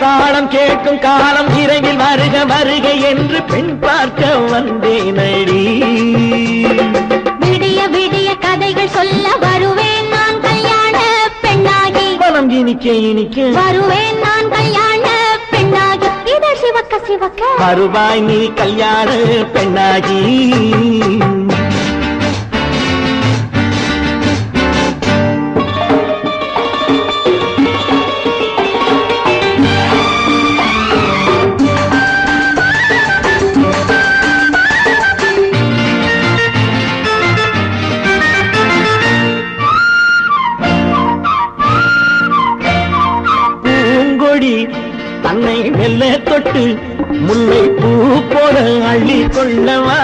மேளதாளம் கேட்கும் காலம் விரைவில் வருக வருக என்று பெண் பார்க்க வந்தேனடி. விடிய விடிய கதைகள் சொல்ல வருவேன் நான் கல்யாண பெண்ணாகி. மனம் இனிக்க இனிக்க வருவேன் நான் கல்யாண பெண்ணாகி. இதழ் சிவக்க சிவக்க வருவாய் நீ கல்யாண பெண்ணாகி. தன்னை மெல்ல தொட்டு முல்லை பூ போல அள்ளி கொள்ளவா.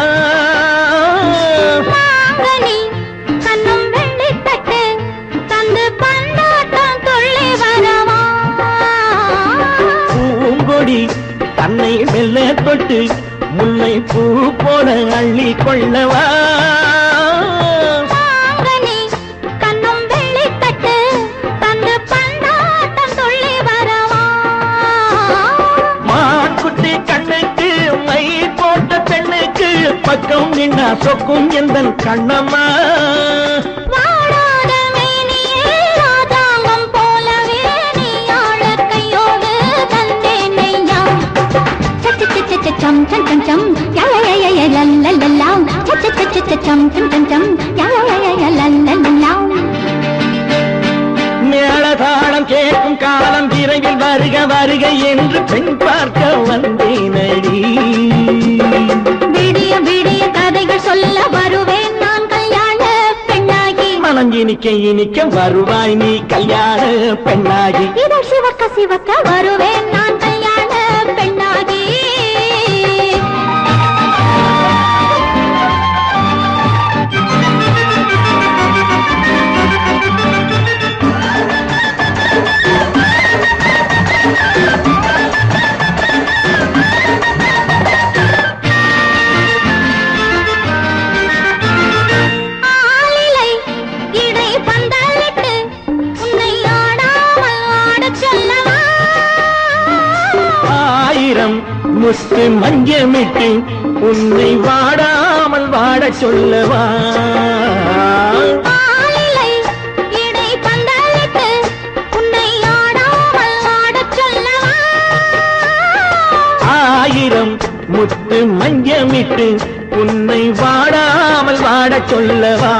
கண்ணும் வெள்ளி தட்டு தந்து பந்தாட்டம் தொள்ளி வரவா. பூங்கொடி தன்னை மெல்ல தொட்டு முல்லை பூ போல அள்ளி கொள்ளவா. பக்கம் நின்னா சொக்கும் எந்தன் கண்ணம்மா. வாடாத மேனியே ராதாங்கம் போலவே நீ ஆழ கையோடு தந்தேனையா. சச்ச சச்ச சம் சம் சம் சம் யய லல்லல்லாம். சச்ச சச்ச சம் சம் சம் சம் யய லல்லல்லாம். மேளதாளம் கேட்கும் காலம் விரைவில் வருக வருக என்று பெண் பார்க்க வந்தேனடி. விடிய விடிய கதைகள் சொல்ல வருவேன் நான் கல்யாண பெண்ணாகி. மனம் இனிக்க இனிக்க வருவாய் நீ கல்யாண பெண்ணாகி. இதழ் சிவக்க சிவக்க வருவேன் நான் கல்யாண பெண்ணாகி. முத்து மஞ்சமிட்டு உன்னை வாடாமல் வாட சொல்லவா. ஆயிரம் முத்து மஞ்சமிட்டு உன்னை வாடாமல் வாட சொல்லவா.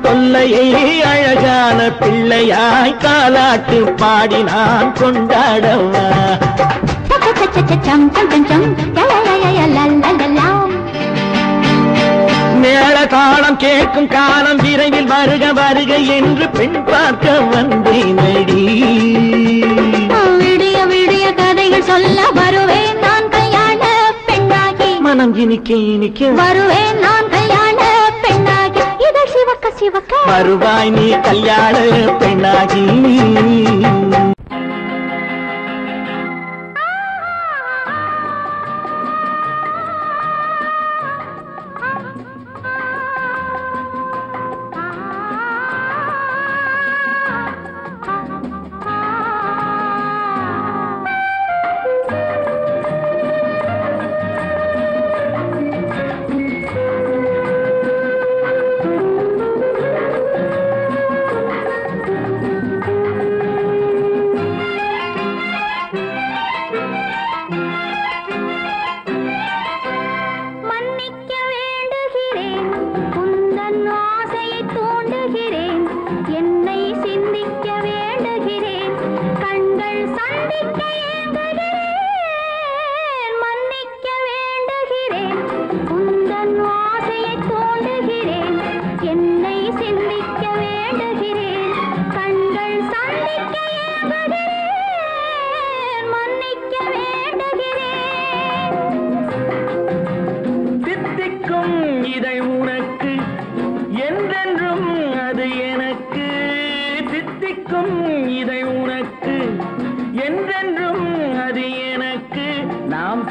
தொல்லையை அழகான பிள்ளையாய் காலாட்டு பாடி நான் கொண்டாடவா. மேளதாளம் கேட்கும் காலம் விரைவில் வருக வருக என்று பெண் பார்க்க வந்தேனடி. விடிய விடிய கதைகள் சொல்ல வருவேன் நான் கல்யாண பெண்ணாகி. மனம் இனிக்க இனிக்க வருவேன் நான் கல்யாண பெண்ணாகி. இதழ் சிவக்க சிவக்க வருவாய் நீ கல்யாண பெண்ணாகி.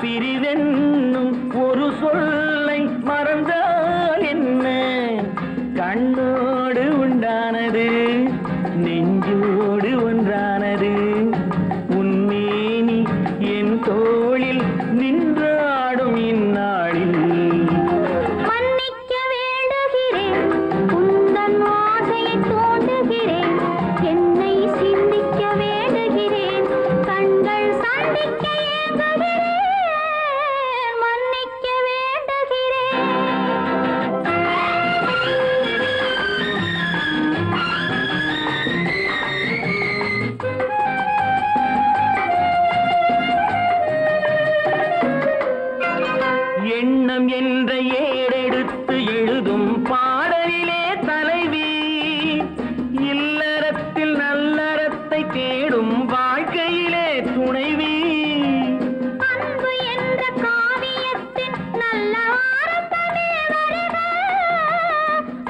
பிரிவென்னும் ஒரு சொல்லை மற கண்ணோடு உண்டானது நெஞ்சோடு ஒன்றானது உன்னேனி என் தோளில் நின்றாடும் இந்நாளில் மன்னிக்க வேண்டுகிறேன் உந்தன் ஆசையை தோண்டுகிறேன் என்னை சிந்திக்க வேண்டுகிறேன் கண்கள் சந்திக்க ஏங்குகிறேன் மன்னிக்க வேண்டுகிறேன் எண்ணம் என்ற ஏடெடுத்து எழுதும் பாடலிலே தலைவி இல்லறத்தில் நல்லறத்தை தேடும் வாழ்க்கையிலே துணைவி அன்பு என்ற காவியத்தின் நல்ல ஆரம்பமே வருக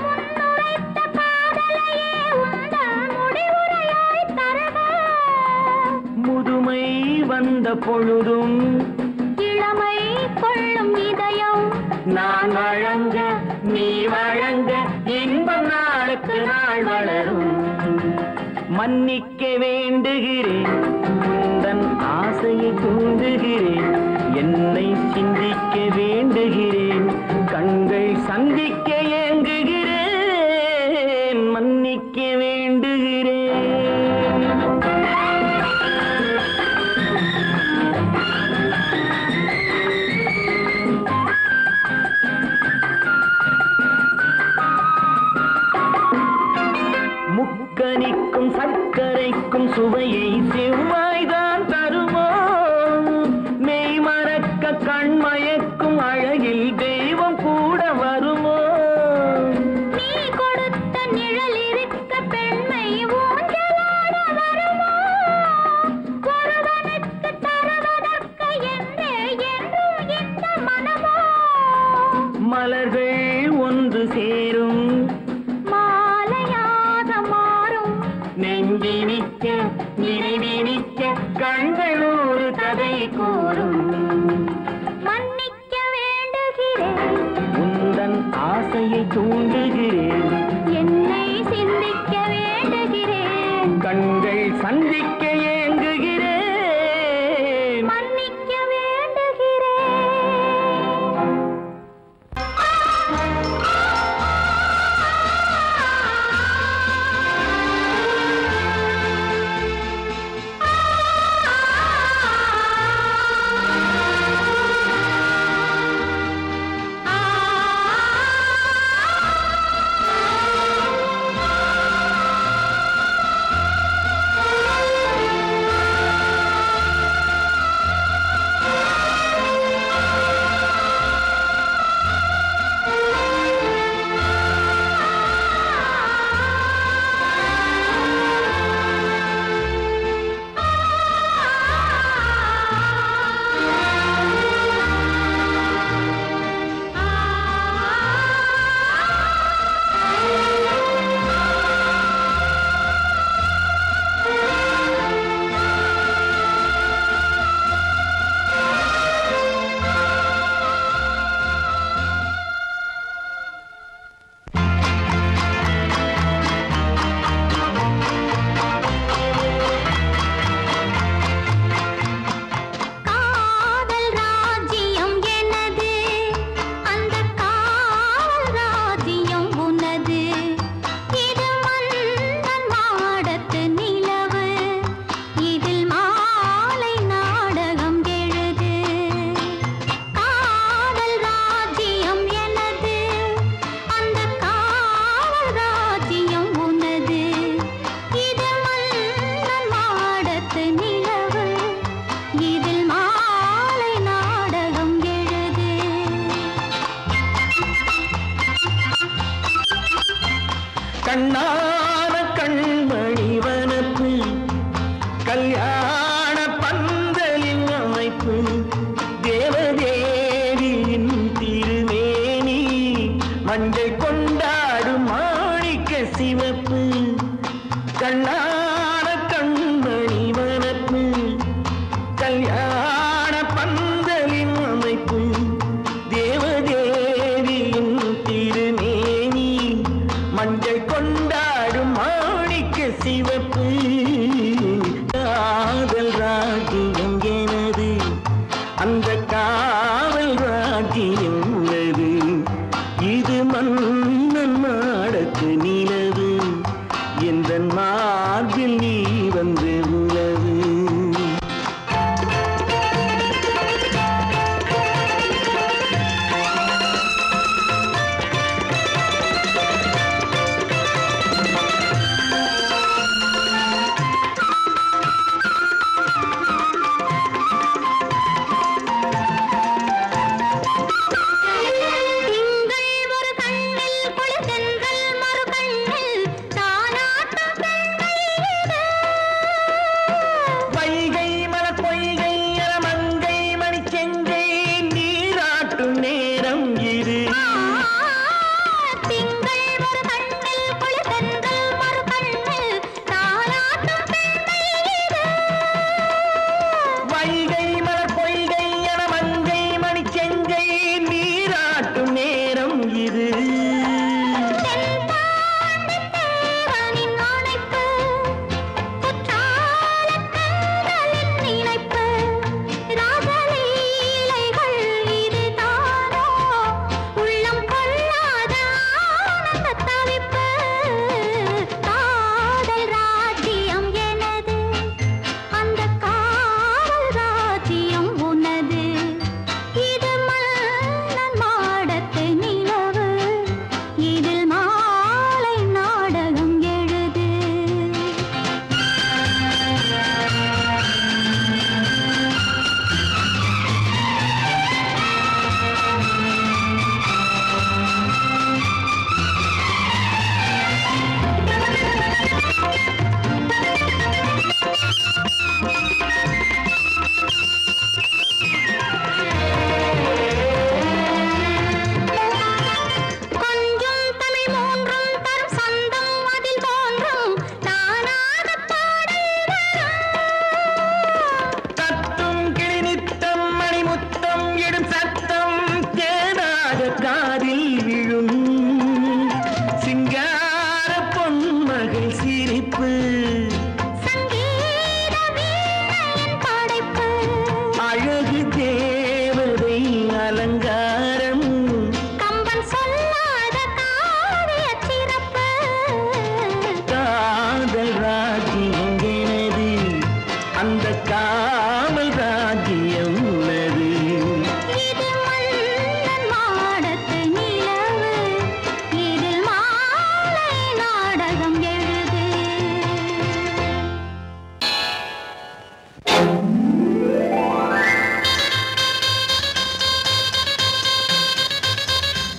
முன்னுரைத்த காதலையே உந்தன் முடிவுரையாய் தருக முதுமை வந்த பொழுதும் இளமை கொள்ளும் இதயம் நான் வழங்க நீ வழங்க இன்பம் நாளுக்கு நாள் வளரும் மன்னிக்க வேண்டுகிறேன் உந்தன் ஆசையை தூண்டுகிறேன் என்னை சிந்திக்க வேண்டுகிறேன் கண்கள் சந்திக்க ஏங்குகிறேன் மன்னிக்க வேண்டுகிறேன் முக்கனிக்கும் சர்க்கரைக்கும் சுவையை செவ்வாய்தான் தருமோ மெய் மறக்க கண்மயக்கும் அழகில் தெய்வம் கூட வருமோ நீ கொடுத்த நிழல் இருக்க பெண்மை ஊஞ்சலாட வருமோ ஒருவனுக்கு தருவதற்கு என்றே என்றும் இந்த மனமோ மலர்கள் ஒன்று சேரும் மாலையாக மாறும் நெஞ்சினிக்க நினைவினிக்க கண்கள் ஒரு கதை கூறும் மன்னிக்க வேண்டுகிறேன் உந்தன் ஆசையை தூண்டுகிறேன் என்னை சிந்திக்க வேண்டுகிறேன் கண்கள் சந்திக்க ஏங்குகிறேன் மன்னிக்க வேண்டுகிறேன் கண்ணான கண்மணி வனப்பு கல்யாண பந்தலின் அமைப்பு தேவதேவியின் திருமேனி மஞ்சள் கொண்டாடும் மாணிக்க சிவப்பு கண்ணான கண்மணி வனப்பு கல்யாண பந்தலின் அமைப்பு தேவதேவியின் திருமேனி மன்னன் மாடத்து நிலவு எந்தன் மார்பில் நீ வந்து உலவு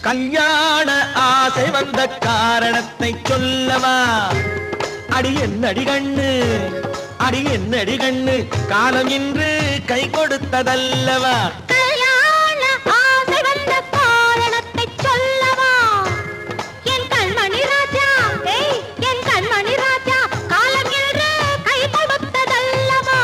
கல்யாண ஆசை வந்த காரணத்தை சொல்லவா அடி என்னடி கண்ணு அடி என்னடி கண்ணு காலம் இன்று கை கொடுத்ததல்லவா கல்யாண ஆசை வந்த காரணத்தை சொல்லவா என் கண்மணி ராஜா என் கண்மணி ராஜா காலம் இன்று கை கொடுத்ததல்லவா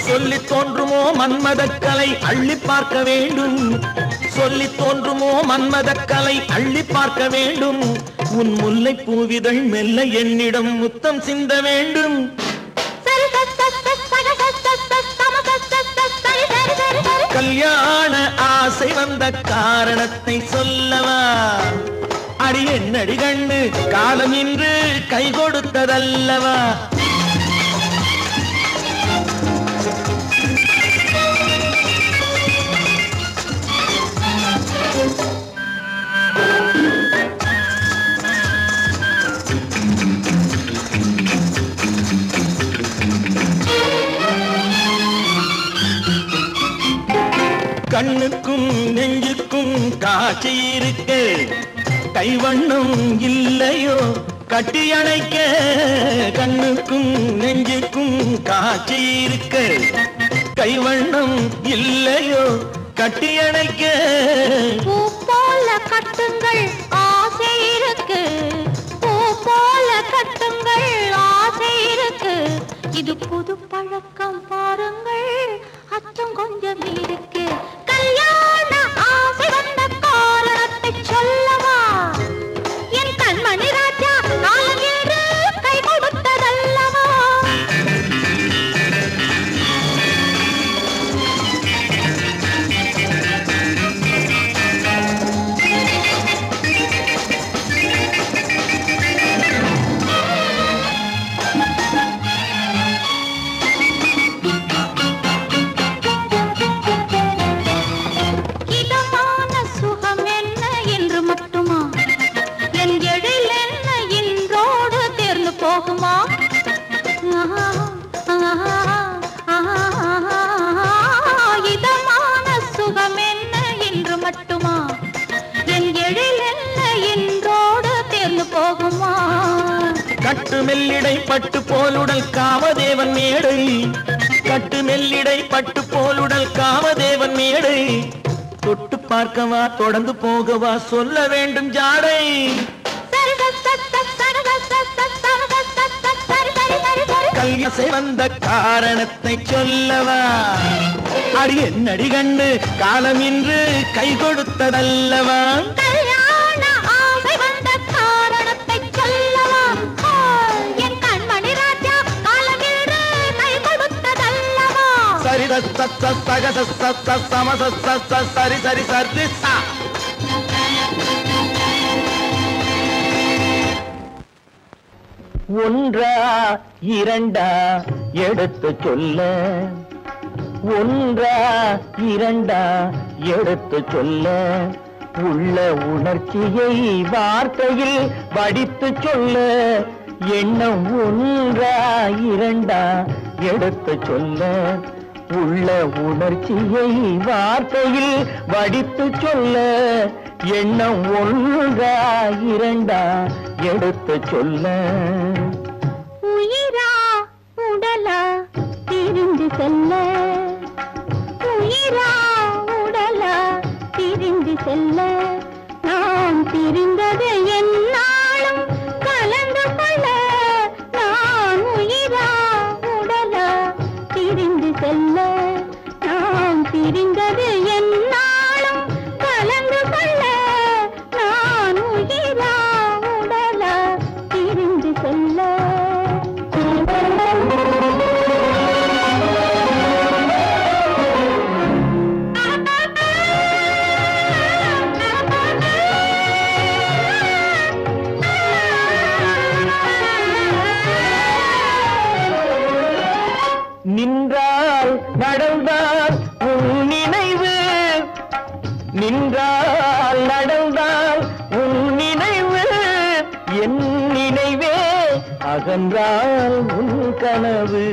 சொல்லி தோன்றுமோ மன்மதக்கலை அள்ளி பார்க்க வேண்டும் சொல்லி தோன்றுமோ மன்மதக்கலை அள்ளி பார்க்க வேண்டும் உன் முல்லை பூவிதழ் மெல்ல என்னிடம் முத்தம் சிந்த வேண்டும் கல்யாண ஆசை வந்த காரணத்தை சொல்லவா அடி என்னடி கண்ணு காலம் இன்று கை கொடுத்ததல்லவா கண்ணுக்கும் நெஞ்சுக்கும் காட்சி இருக்கு கைவண்ணம் இல்லையோ கட்டி அணைக்க கண்ணுக்கும் நெஞ்சுக்கும் காட்சி இருக்க கைவண்ணம் இல்லையோ கட்டி அணைக்க பூ போல கட்டுங்கள் ஆசை இருக்கு பூ போல கட்டுங்கள் ஆசை இருக்கு இது புது பழக்கம் பாருங்கள் அச்சம் கொஞ்சம் இருக்கு கல்யாண ஆசை வந்த காரணத்தை சொல்லவா என் கண்மணி ராஜா நாளேறு கை கொடுத்ததல்லவா இதமான சுகம் என்ன என்று மட்டுமா என் எழில் என்ன என்றோடு தேர்ந்து போகுமா கட்டு மெல்லிடை பட்டு போலுடல் காமதேவன் மேடை கட்டு மெல்லிடை பட்டு போலுடல் காமதேவன் மேடை தொட்டு பார்க்கவா தொடர்ந்து போகவா சொல்ல வேண்டும் ஜாடை கல்யாசை வந்த காரணத்தை சொல்லவா அடி என்னடி கண்டு காலம் இன்று கை கொடுத்ததல்லவா கல்யாண ஆசை வந்த காரணத்தை சொல்லவா என் கண்மணி ராஜா காலம் இன்று கை கொடுத்ததல்லவா சரி சகச சமச சரி சரி சரி ஒன்றா இரண்டா எடுத்து சொல்ல ஒன்றா இரண்டா எடுத்து சொல்ல உள்ள உணர்ச்சியை வார்த்தையில் வடித்து சொல்ல எண்ணம் ஒன்றா இரண்டா எடுத்து சொல்ல உள்ள உணர்ச்சியை வார்த்தையில் வடித்து சொல்ல எண்ணம் ஒன்றா இரண்டா எடுத்து சொல்ல உயிரா உடலா திரிந்து செல்ல உயிரா உடலா திரிந்து செல்ல நாம் திரிந்தது என்னாலும் கலந்து கொள்ள நான் உயிரா உடலா திரிந்து செல்ல நாம் திரிந்தது என்னாலும் கலந்து கொள்ள நான் உயிரா உடலா திரிந்து செல்ல நின்றால் நடந்தால் உன் நினைவு நின்றால் நடந்தால் உன் நினைவு என் நினைவே அகன்றால் உன் கனவு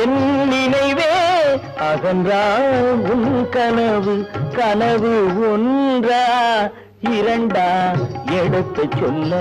என் நினைவே அகன்றால் உன் கனவு கனவு ஒன்றா இரண்டா எடுத்து சொல்ல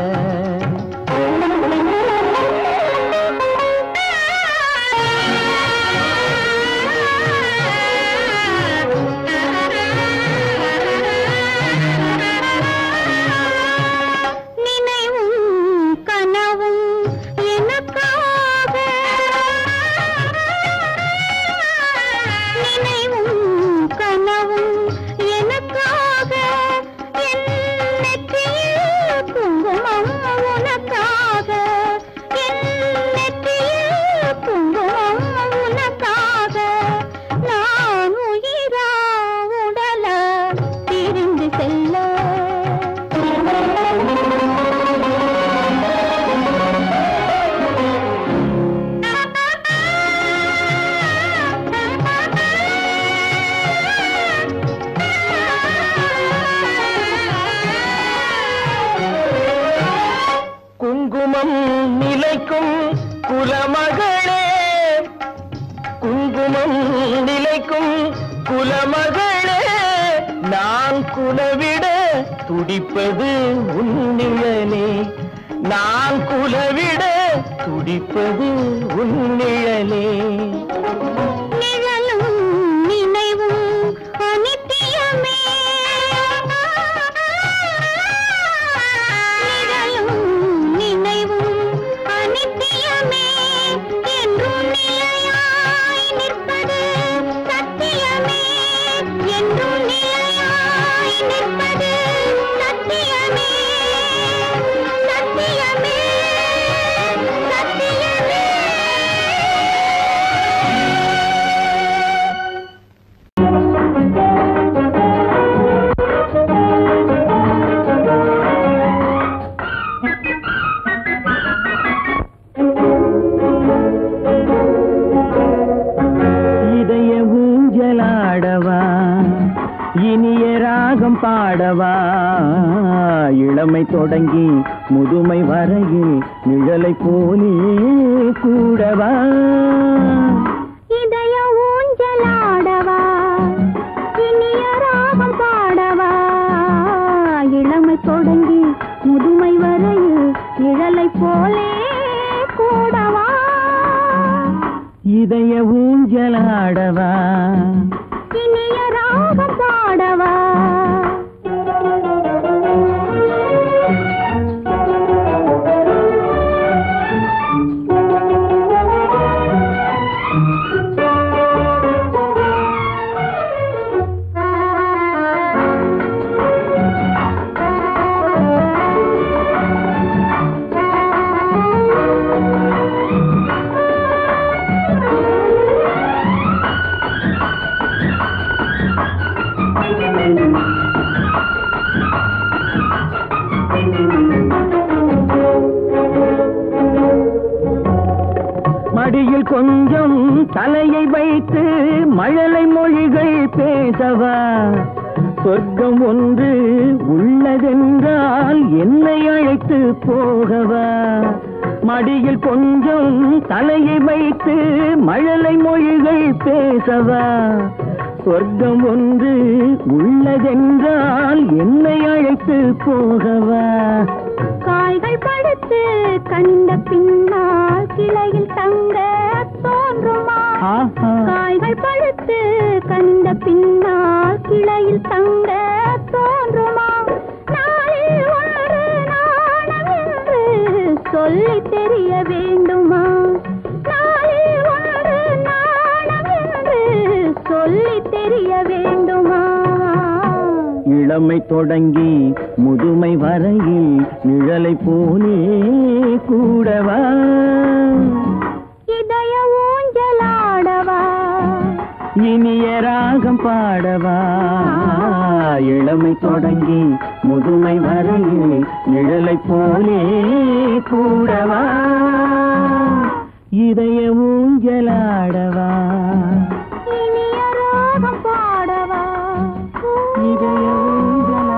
குங்குமம் நிலைக்கும் குலமகளே குங்குமம் நிலைக்கும் குலமகளே நான் குலவிட துடிப்பது உன் நிழலே நான் குலவிட துடிப்பது உன் நிழலே. நிழலும் நினைவும் அனித்தியமே. நிழலும் நினைவும் அனித்தியமே. என்றும் நிலையாய் நிற்பது சத்தியமே. என்றும் நிலையாய் நிற்பது சத்தியமே. சத்தியமே சத்தியமே. இதய ஊஞ்சலாடவா, இனிய ராகம் பாடவா, இளமை தொடங்கி முதுமை வரையில் நிழலை போலே கூடவா. இதய ஊஞ்சலாடவா, இனிய ராகம் பாடவா, இளமை தொடங்கி முதுமை வரையில் நிழலை போலே கூடவா. இதய ஊஞ்சலாடவா, இனிய ராகம் பாடவா. மடியில் கொஞ்சம் தலையை வைத்து மழலை மொழிகள் பேசவா. சொர்க்கம் ஒன்று உள்ளதென்றால் என்னை அழைத்து போகவா. மடியில் கொஞ்சம் தலையை வைத்து மழலை மொழிகள் பேசவா. சொர்க்கம் ஒன்று உள்ளதென்றால் என்னை அழைத்து போகவா. காய்கள் படுத்து கண்ட பின்னால் கிளையில் தங்க தோன்றுமா. காய்கள் படுத்து கண்ட பின்னால் கிளையில் தங்க தோன்றுமா. நாளில் ஒரு நாணம் என்று சொல்லி தெரிய வேண்டுமா. நாளில் ஒரு நாணம் என்று சொல்லி தெரிய வேண்டுமா. இளமை தொடங்கி முதுமை வரையில் நிழலை போலே கூடவா. இதய ஊஞ்சலாடவா, இனிய ராகம் பாடவா, இளமை தொடங்கி முதுமை வரையில் நிழலை போலே கூடவா. இதய ஊஞ்சலாடவா, இனிய ராகம் பாடவா. இதய ஊஞ்சலாடவா.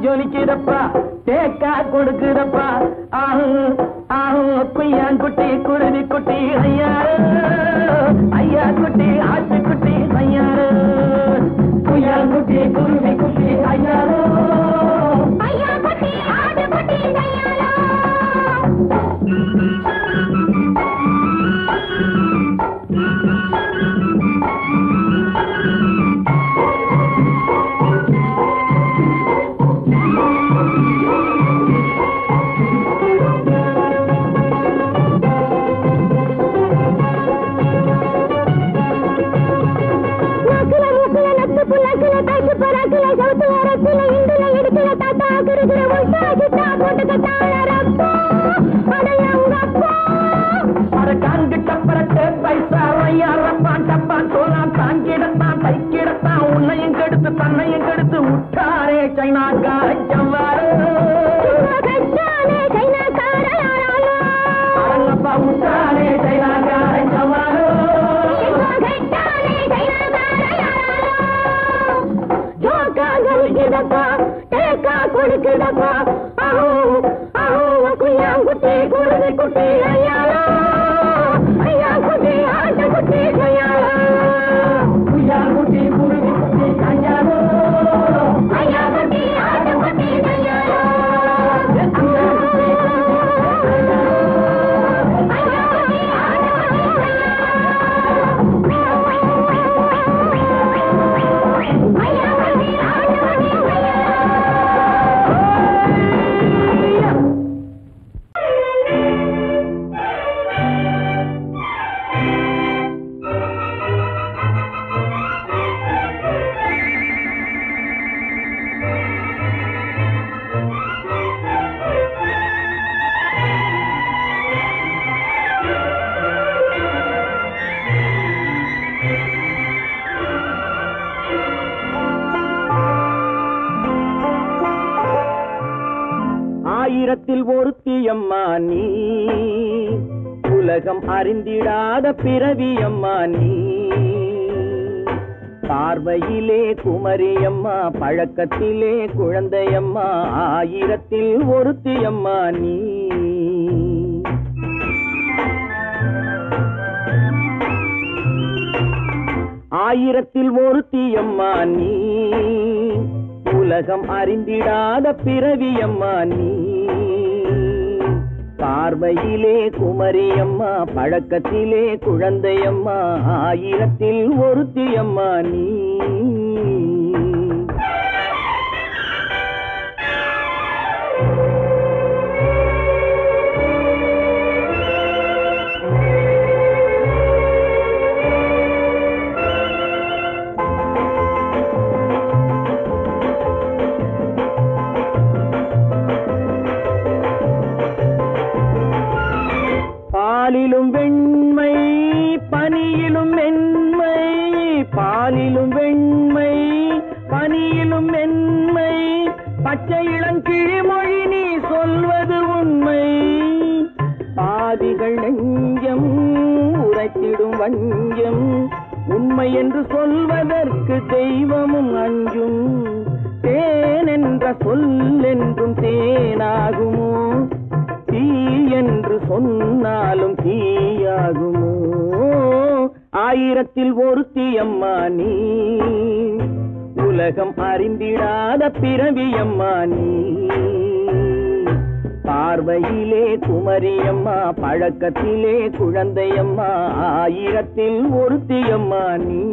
ஜொலிக்கிறப்பா தேக்கா கொடுக்கிறப்பா ஆஹு ஆஹு குய்யான் குட்டி குருவி குட்டி ஐயா ஐயா குட்டி ஆட்டு குட்டி ஐயா ஆயிரத்தில் ஒருத்தியம்மா நீ, உலகம் அறிந்திடாத பிறவியம்மா நீ. பார்வையிலே குமரியம்மா, பழக்கத்திலே குழந்தையம்மா, ஆயிரத்தில் ஒருத்தியம்மா நீ. ஆயிரத்தில் ஒருத்தியம்மா நீ, உலகம் அறிந்திடாத பிறவியம்மா நீ. பார்வையிலே குமரியம்மா, பழக்கத்திலே குழந்தையம்மா, ஆயிரத்தில் ஒருத்தியம்மா நீ. பாலிலும் வெண்மை பனியிலும் மென்மை, பாலிலும் வெண்மை பனியிலும் மென்மை, பச்சை இளங்கிழிமொழி நீ சொல்வது உண்மை. பாதிகள் நெஞ்சம் உரைத்திடும் வஞ்சம், உண்மை என்று சொல்வதற்கு தெய்வமும் அஞ்சும். தேன் என்ற சொல் என்றும் தேனாகுமோ, தீ என்று சொன்னாலும் தீயாகுமோ. ஆயிரத்தில் ஒருத்தியம்மா நீ, உலகம் அறிந்திடாத பிறவியம்மா நீ. பார்வையிலே குமரியம்மா, பழக்கத்திலே குழந்தையம்மா, ஆயிரத்தில் ஒருத்தியம்மா நீ.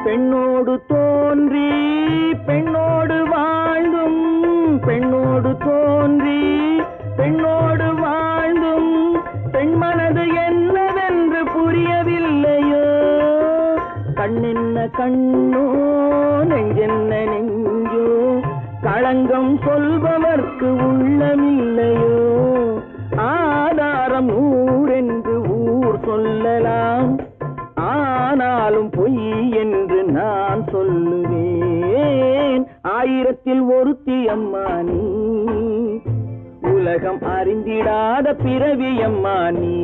பெண்ணோடு தோன்றி பெண்ணோடு வாழ்ந்தும், பெண்ணோடு தோன்றி பெண்ணோடு வாழ்ந்தும், பெண்மனது என்னவென்று புரியவில்லையோ. கண்ணென்ன கண்ணோ, நெஞ்சென்ன நெஞ்சோ, களங்கம் சொல்பவர்க்கு உள்ளமில்லையோ. ஆதாரம் நூறென்று ஊர் சொல்லலாம், ஆனாலும் பொய் என்று நான் சொல்லுவேன். ஆயிரத்தில் ஒருத்தியம்மா நீ, உலகம் அறிந்திடாத பிறவியம்மா நீ.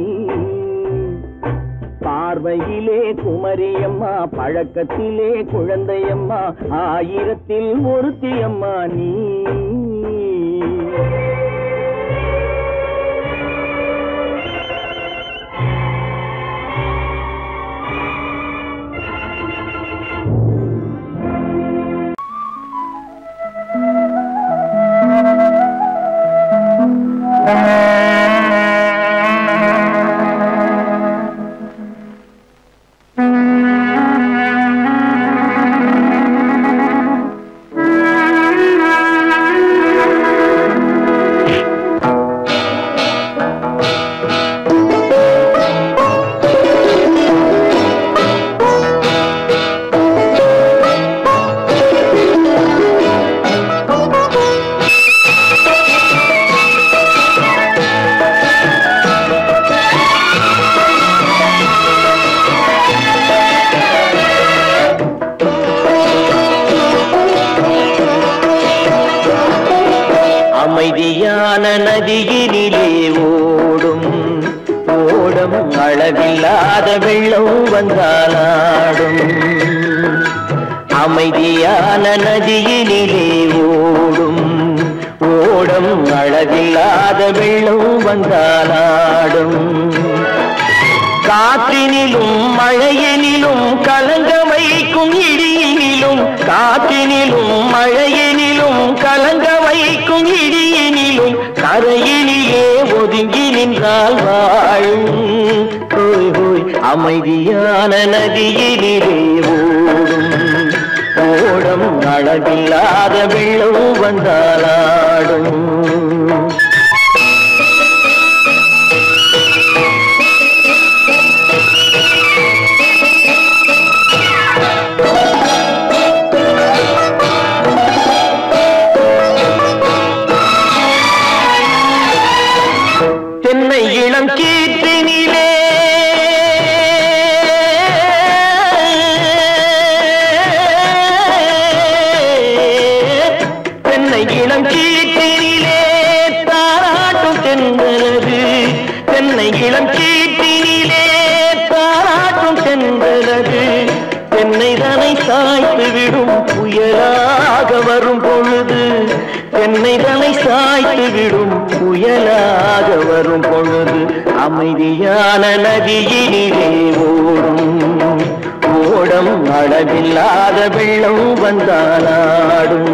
பார்வையிலே குமரியம்மா, பழக்கத்திலே குழந்தையம்மா, ஆயிரத்தில் ஒருத்தியம்மா நீ. நதியினிலே ஓடும் ஓடம் அளவில்லாத வெள்ளம் வந்தாலாடும் அமைதியான நதியினிலே ஓடும் ஓடம் அளவில்லாத வெள்ளம் வந்தாலாடும் காற்றினிலும் மழையினிலும் கலங்க வைக்கும் இடியினிலும் காற்றினிலும் மழையினிலும் கலங்க வைக்கும் இடியினிலும் கரையினிலே ஒதுங்கி நின்றால் வாழும் ஹோய் ஹோய் அமைதியான நதியினிலே ஓடும் ஓடம் அளவில்லாத வெள்ளம் வந்தாலாடும் தென்னை இளம் கீற்றினிலே தென்னை இளம் கீற்றினிலே தாராட்டும் தென்றலது தென்னை இளம் கீற்றினிலே தாராட்டும் தென்றலது தென்னை தனை சாய்த்து விடும் புயலாக வரும் பொழுது தென்னை தலை சாய்த்து விடும் புயலாக வரும் பொழுது அமைதியான நதியினிலே ஓடும் ஓடம் அளவில்லாத வெள்ளம் வந்தாலாடும்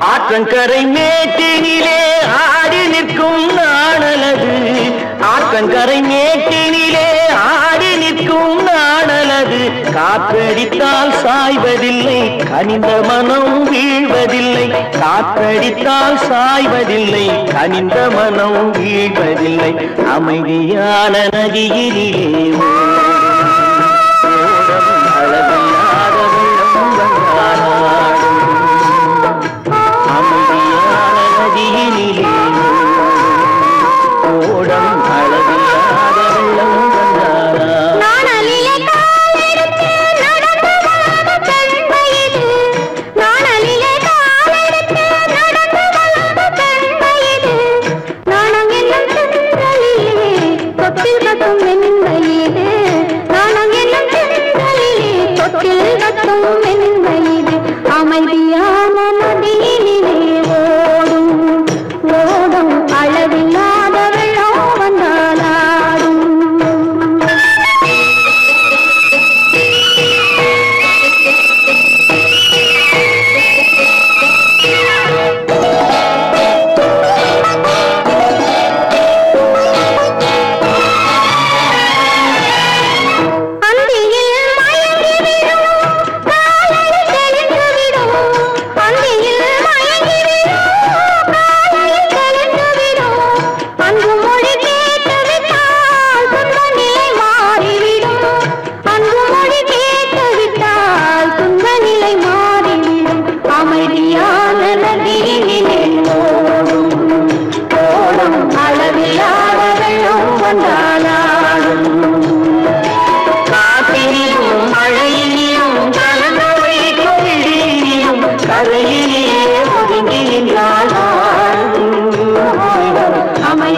ஆற்றங்கரை மேட்டினிலே ஆடி நிற்கும் நாணலது ஆற்றங்கரை மேட்டினிலே ஆடி நிற்கும் நாணலது காற்றடித்தால் சாய்வதில்லை கனிந்த மனம் வீழ்வதில்லை காற்றடித்தால் சாய்வதில்லை கனிந்த மனம் வீழ்வதில்லை அமைதியான நதியிலே அளவில்லாத வெள்ளம் வந்தாலாடும் அமைதியான நதியினிலே ஓடம் அளவில்லாத வெள்ளம் வந்தாலாடும்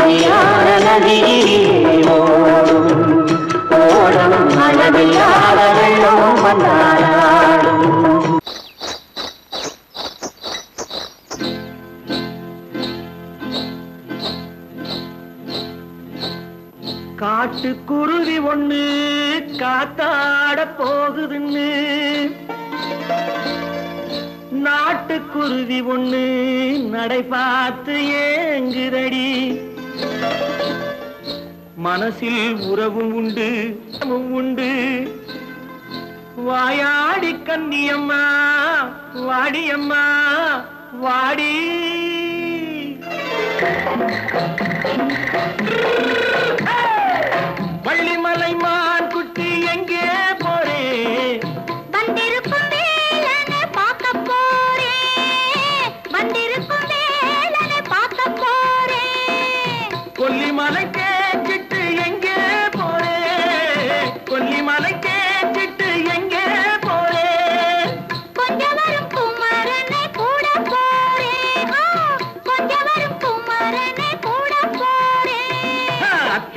அமைதியான நதியினிலே ஓடும் ஓடும் அளவில்லாத வெள்ளம் வந்தாலாடும் காட்டுக்குருவி ஒண்ணு காத்தாட போகுதுன்னு நாட்டுக்குருவி ஒண்ணு நடை பார்த்து ஏங்குதடி மனசில் உறவும் உண்டு உண்டு வாயாடி கன்னியம்மா வாடியம்மா வாடி வள்ளிமலை மான் குட்டி எங்கே போறே வந்திருக்கும்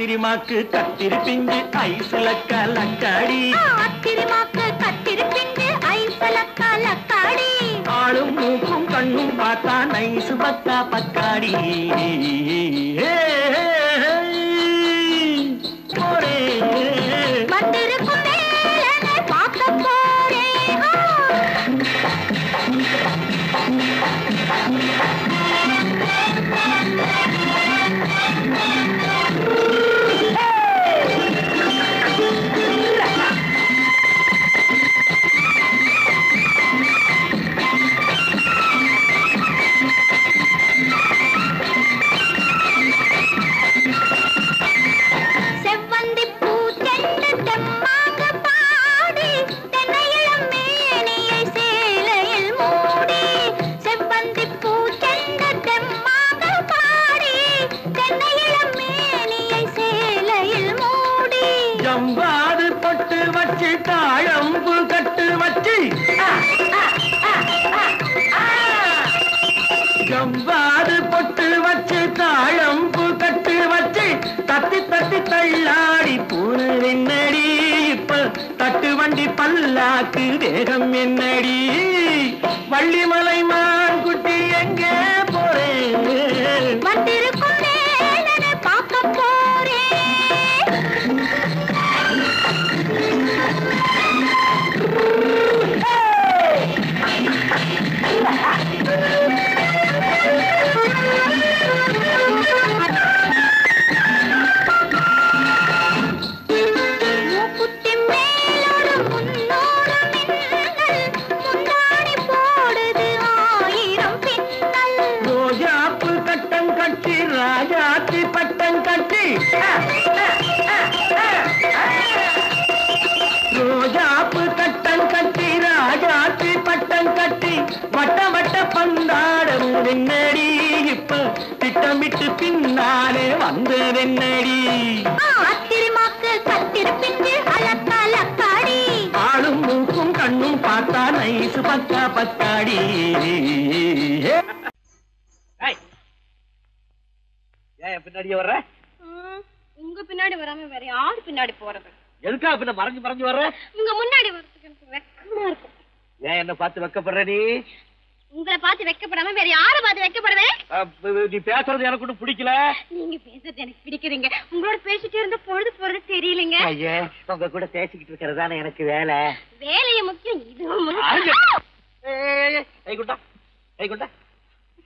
ஆத்திரிமாக்கு கத்திரி பிஞ்சு ஐசுல கலக்காடி ஆத்திரிமாக்கு கத்திரி பிஞ்சு ஐசுல கலக்காடி ஆளும் மூக்கும் கண்ணும் பார்த்தா நைசு பக்கா பக்காடி வந்திருக்கும் வேலனை பார்க்க போறேன் ஜம்பாது பொட்டு வச்சு தாழம்பு கட்டு வச்சு ஜம்பாது பொட்டு வச்சு தாழம்பு கட்டு வச்சு தட்டி தட்டி தள்ளாடி பூரு என்னடி இப்ப தட்டு வண்டி பல்லாக்கு வேகம் என்னடி வள்ளிமலை மான் குட்டி எங்கே போறேன் வந்திருக்கும் வேலனை பார்க்க போறேன் ராஜாத்தி பட்டம் கட்டி ரோஜாப்பு கட்டம் கட்டி ராஜாத்தி பட்டம் கட்டி வட்ட வட்ட பந்தாடம் வெண்ணடி இப்ப திட்டமிட்டு பின்னாலே வந்து வெண்ணடி ஆத்திரிமாக்கு கத்திரி பிஞ்சு அலக்காடி ஆளும் மூக்கும் கண்ணும் பார்த்தா நைசு பக்கா பக்காடி பின்னாடியே வர்ற உங்க பின்னாடி வராம வேற யாரு பின்னாடி போறது எதுக்கா பின்ன மறைஞ்சு மறைஞ்சு வர்ற உங்க முன்னாடி வரதுக்கு எனக்கு வெக்கமா இருக்கு ஏன் என்ன பார்த்து வெக்கப்படுற நீ உங்களை பார்த்து வெக்கப்படாம வேற யார பார்த்து வெக்கப்படுவேன் நீ பேசுறது எனக்கு ஒன்றும் பிடிக்கல நீங்க பேசுறது எனக்கு பிடிக்குதுங்க உங்களோட பேசிட்டே இருந்த பொழுது போறது தெரியலங்க ஐயா உங்க கூட பேசிக்கிட்டு இருக்கிறதானே எனக்கு வேலை வேலையை முக்கியம் இதுவும் கைகுண்டா கைகுண்டா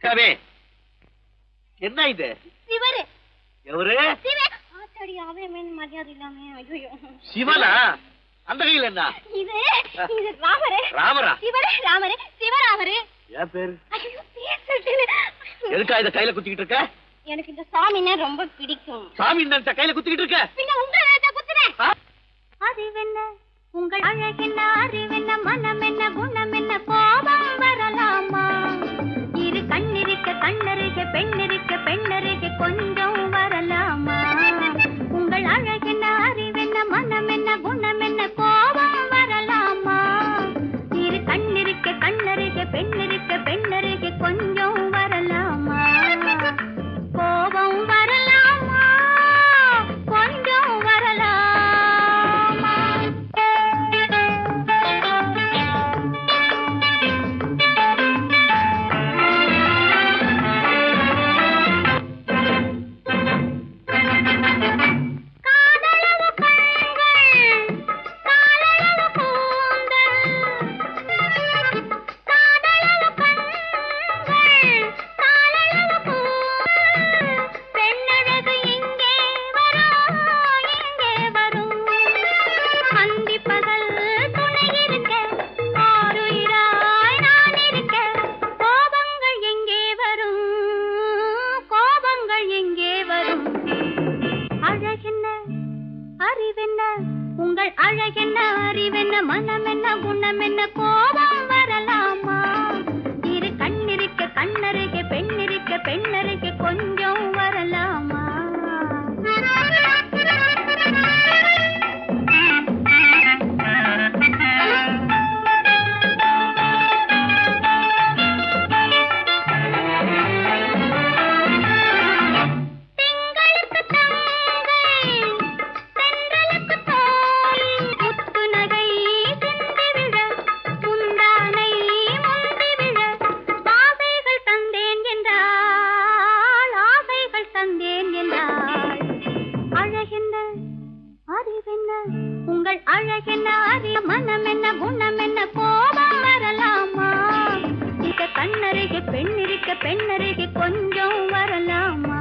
கவே என்ன இது சிவரு எவரு ஆத்தாடி அவன் மரியாதை இல்லாம ஐயோ சிவனா அந்த கையில் என்ன இது இது ராமரு ராமரா சிவரு ராமரு சிவராமரு ஏன் பேரு ஐயோ பேசிட்டேன் எதுக்கா இத கையில குத்திக்கிட்டு இருக்க எனக்கு இந்த சாமின்னா ரொம்ப பிடிக்கும் சாமி இந்த கையில குத்திக்கிட்டு இருக்க பின்ன உங்களை குத்துறேன் அறிவென்ன உங்கள் அழகென்ன அறிவென்ன மனம் என்ன குணம் என்ன கோபம் வரலாமா இரு கண்ணிருக்க கண்ணருக பெண்ணிருக்க பெண்ணருக கொஞ்சம் வரலாமா உங்கள் அழகென்ன அறிவென்ன மனம் என்ன குணம் என்ன கோபம் வரலாமா இரு கண்ணிருக்க கண்ணருக பெண்ணிருக்க பெண்ணருக கொஞ்சம் வரலாமா கோபம் வரலாமா கொஞ்சம் வரலாமா பெண்ணருகே கொஞ்சம் வரலாமா?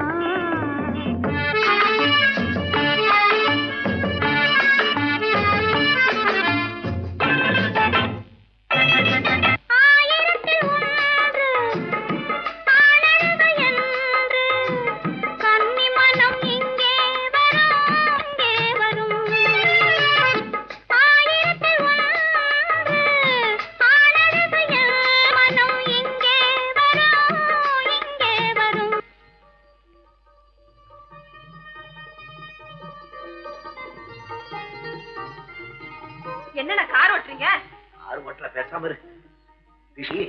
என்னடா கார் ஓட்டுறீங்க? ஆறு மட்டும் பேசாம இரு. திஷி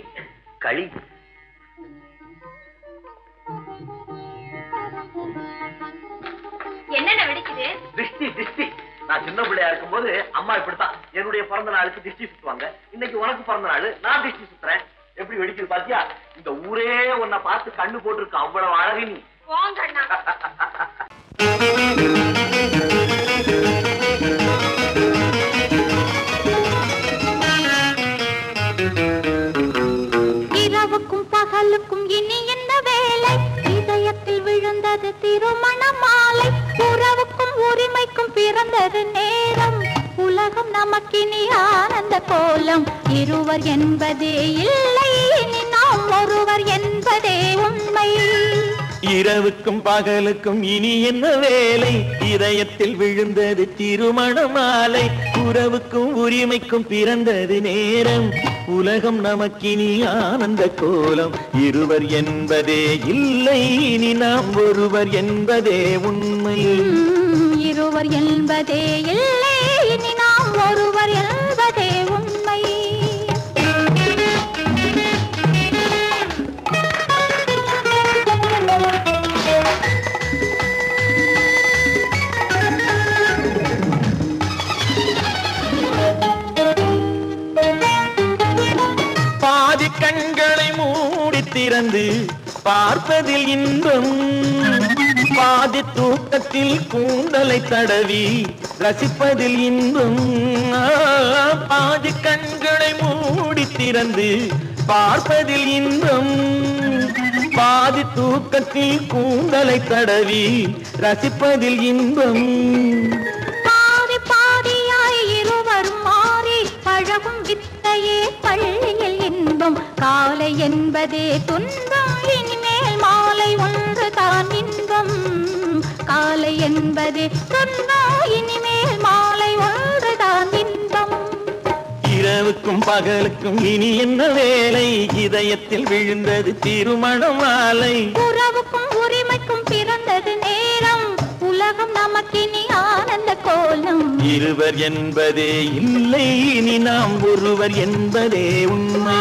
களி என்னென்ன வெடிக்குது? திஷ்டி திஷ்டி. நான் சின்ன பிள்ளையா இருக்கும் போது அம்மா இப்படித்தான் என்னுடைய பிறந்த நாளுக்கு திஷ்டி சுத்துவாங்க. இன்னைக்கு உனக்கு பிறந்த நாள், நான் திஷ்டி சுத்துறேன். எப்படி வெடிக்குது பாத்தியா? இந்த ஊரே உன்னை பார்த்து கண்ணு போட்டிருக்கு. அவ்வளவு அழகு நீ. போங்கண்ணா. இரவுக்கும் பகலுக்கும் இனி என்ன வேலை? இதயத்தில் விழுந்தது திருமண மாலை. உறவுக்கும் உரிமைக்கும் பிறந்தது நேரம். உலகம் நமக்கினி ஆனந்த கோலம். இருவர் என்பதே இல்லை, இனி நாம் ஒருவர் என்பதே உண்மை. இரவுக்கும் பகலுக்கும் இனி என்ன வேலை? இதயத்தில் விழுந்தது திருமண மாலை. உறவுக்கும் உரிமைக்கும் பிறந்தது நேரம். உலகம் நமக்கினி ஆனந்த கோலம். இருவர் என்பதே இல்லை, இனி நாம் ஒருவர் என்பதே உண்மை. இருவர் என்பதே இல்லை, இனி நாம் ஒருவர் என்பதே உண்மை. பாதி கண்களை மூடி திறந்து பார்ப்பதில் இன்பம். பாதி தூக்கத்தில் கூந்தலை தடவி ரசிப்பதில் இன்பம். பாதி கண்களை மூடி திறந்து பார்ப்பதில் இன்பம். பாதி தூக்கத்தில் கூந்தலை தடவி ரசிப்பதில் இன்பம். பாதி பாதியாய் இருவர் மாறி பழகும் வித்தையே பள்ளியில் இன்பம். காலை என்பதே துன்பம், இனிமேல் மாலை ஒன்று தான் இன்பம். காலை என்பதே துன்பம், இனிமேல் மாலை ஒன்று தான் இன்பம். இரவுக்கும் பகலுக்கும் இனி என்ன வேலை? இதயத்தில் விழுந்தது திருமண மாலை. உறவுக்கும் உரிமைக்கும் பிறந்தது நேரம். உலகம் நமக்கினி ஆனந்த கோலம். இருவர் என்பதே இல்லை, இனி நாம் ஒருவர் என்பதே உண்மை.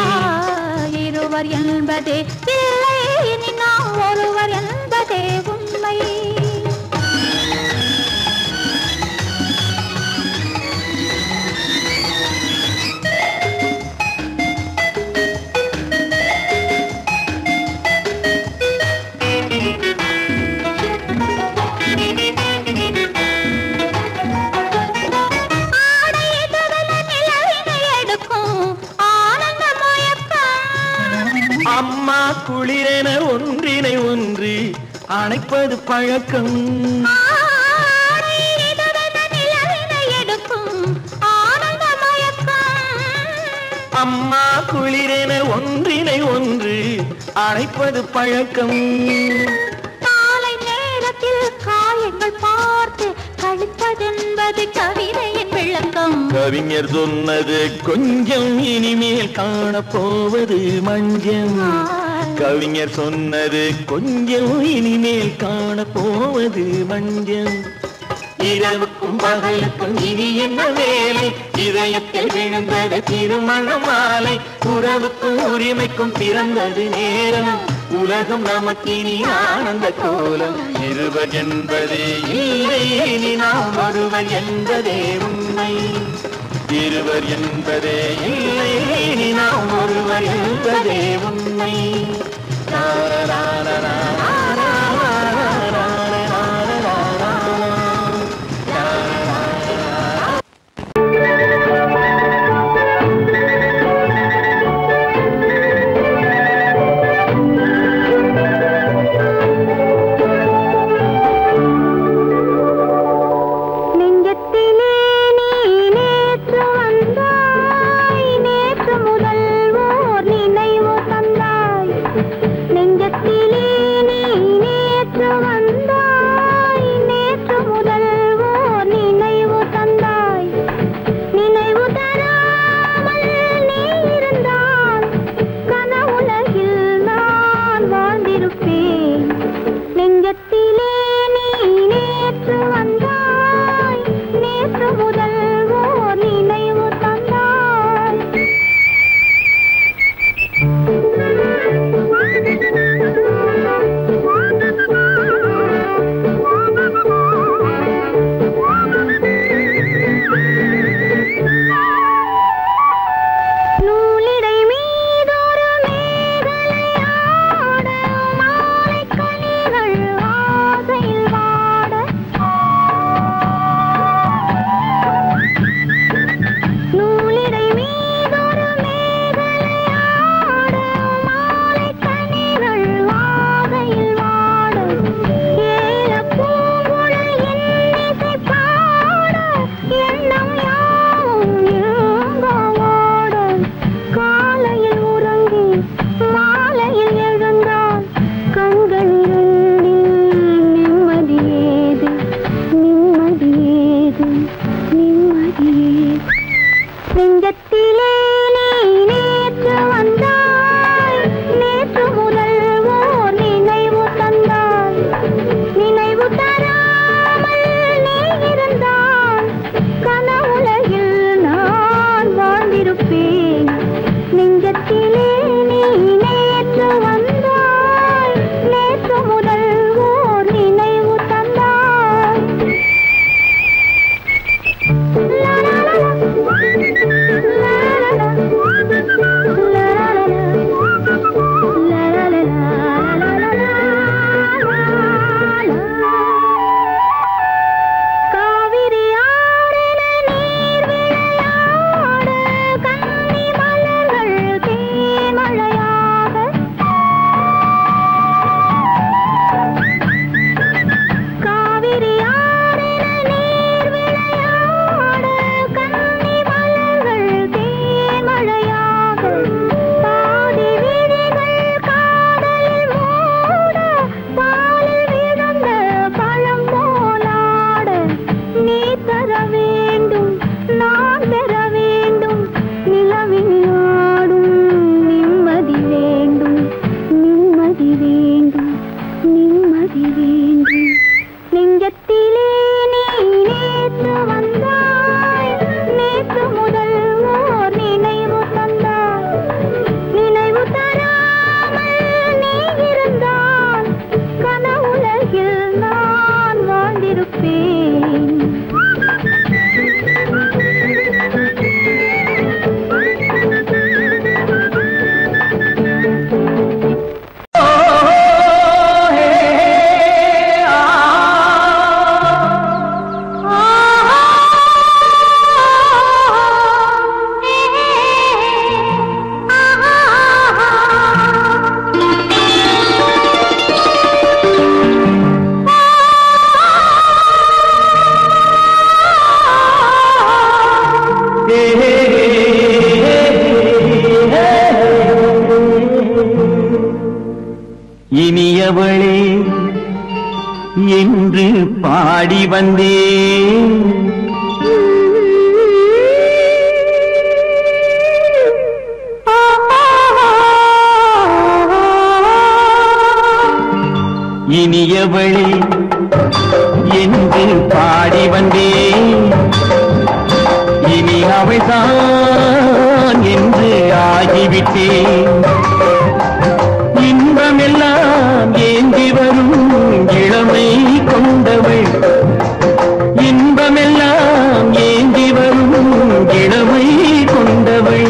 இருவர் என்பதே இல்லை, இனி நாம் ஒருவர் என்பதே உண்மை. அம்மா குளிரென ஒன்றினை ஒன்று அணைப்பது பழக்கம். அம்மா குளிரென ஒன்றினை ஒன்று அணைப்பது பழக்கம். காலை நேரத்தில் காயங்கள் பார்த்து கழிப்பதென்பது கவிதையின் விளக்கம். கவிஞர் சொன்னது கொஞ்சம், இனிமேல் காணப்போவது மஞ்சம். கவிஞர் சொன்னது கொஞ்சம், இனிமேல் காணப்போவது மஞ்சம். இரவுக்கும் பகலுக்கும் இனி என்ன வேலை? இதயத்தில் விழுந்தது திருமண மாலை. உறவுக்கும் உரிமைக்கும் பிறந்தது நேரம். உலகம் நமக்கினி ஆனந்த கோலம். இருவர் என்பதே இல்லை, இனி நாம் ஒருவர் என்பதே உண்மை. இருவர் என்பதே இல்லை, இனி நாம் ஒருவர் என்பதே உண்மை. இனியவளே என்று பாடி வந்தேன். இனியவளே என்று பாடி வந்தேன். இனி அவள்தான் என்று ஆகிவிட்டேன். இன்பமெல்லாம் ஏந்தி வரும் இளமை கொண்டவள். இன்பமெல்லாம் ஏந்தி வரும் இளமை கொண்டவள்.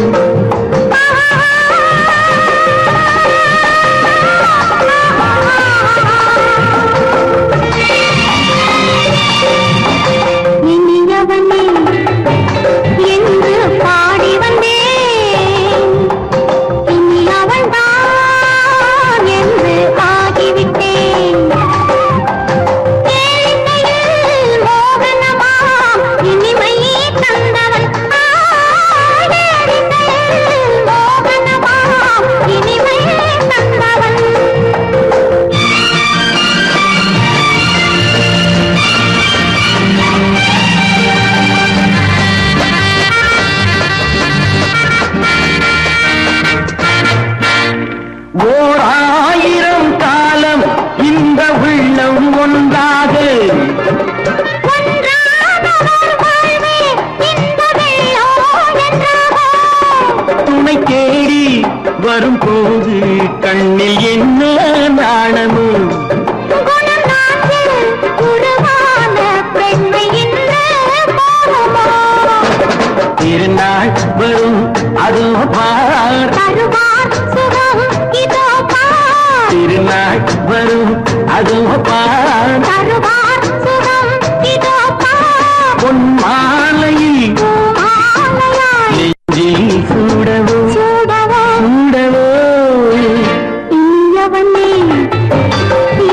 வரும்போது கண்ணில் என்ன நாணமோ திருநாள் வரும் அதோ பார். திருநாள் வரும் அதோ பார். பொன் மாலையில் நெஞ்சில் சூடவோ சூடவோ. இனியவனே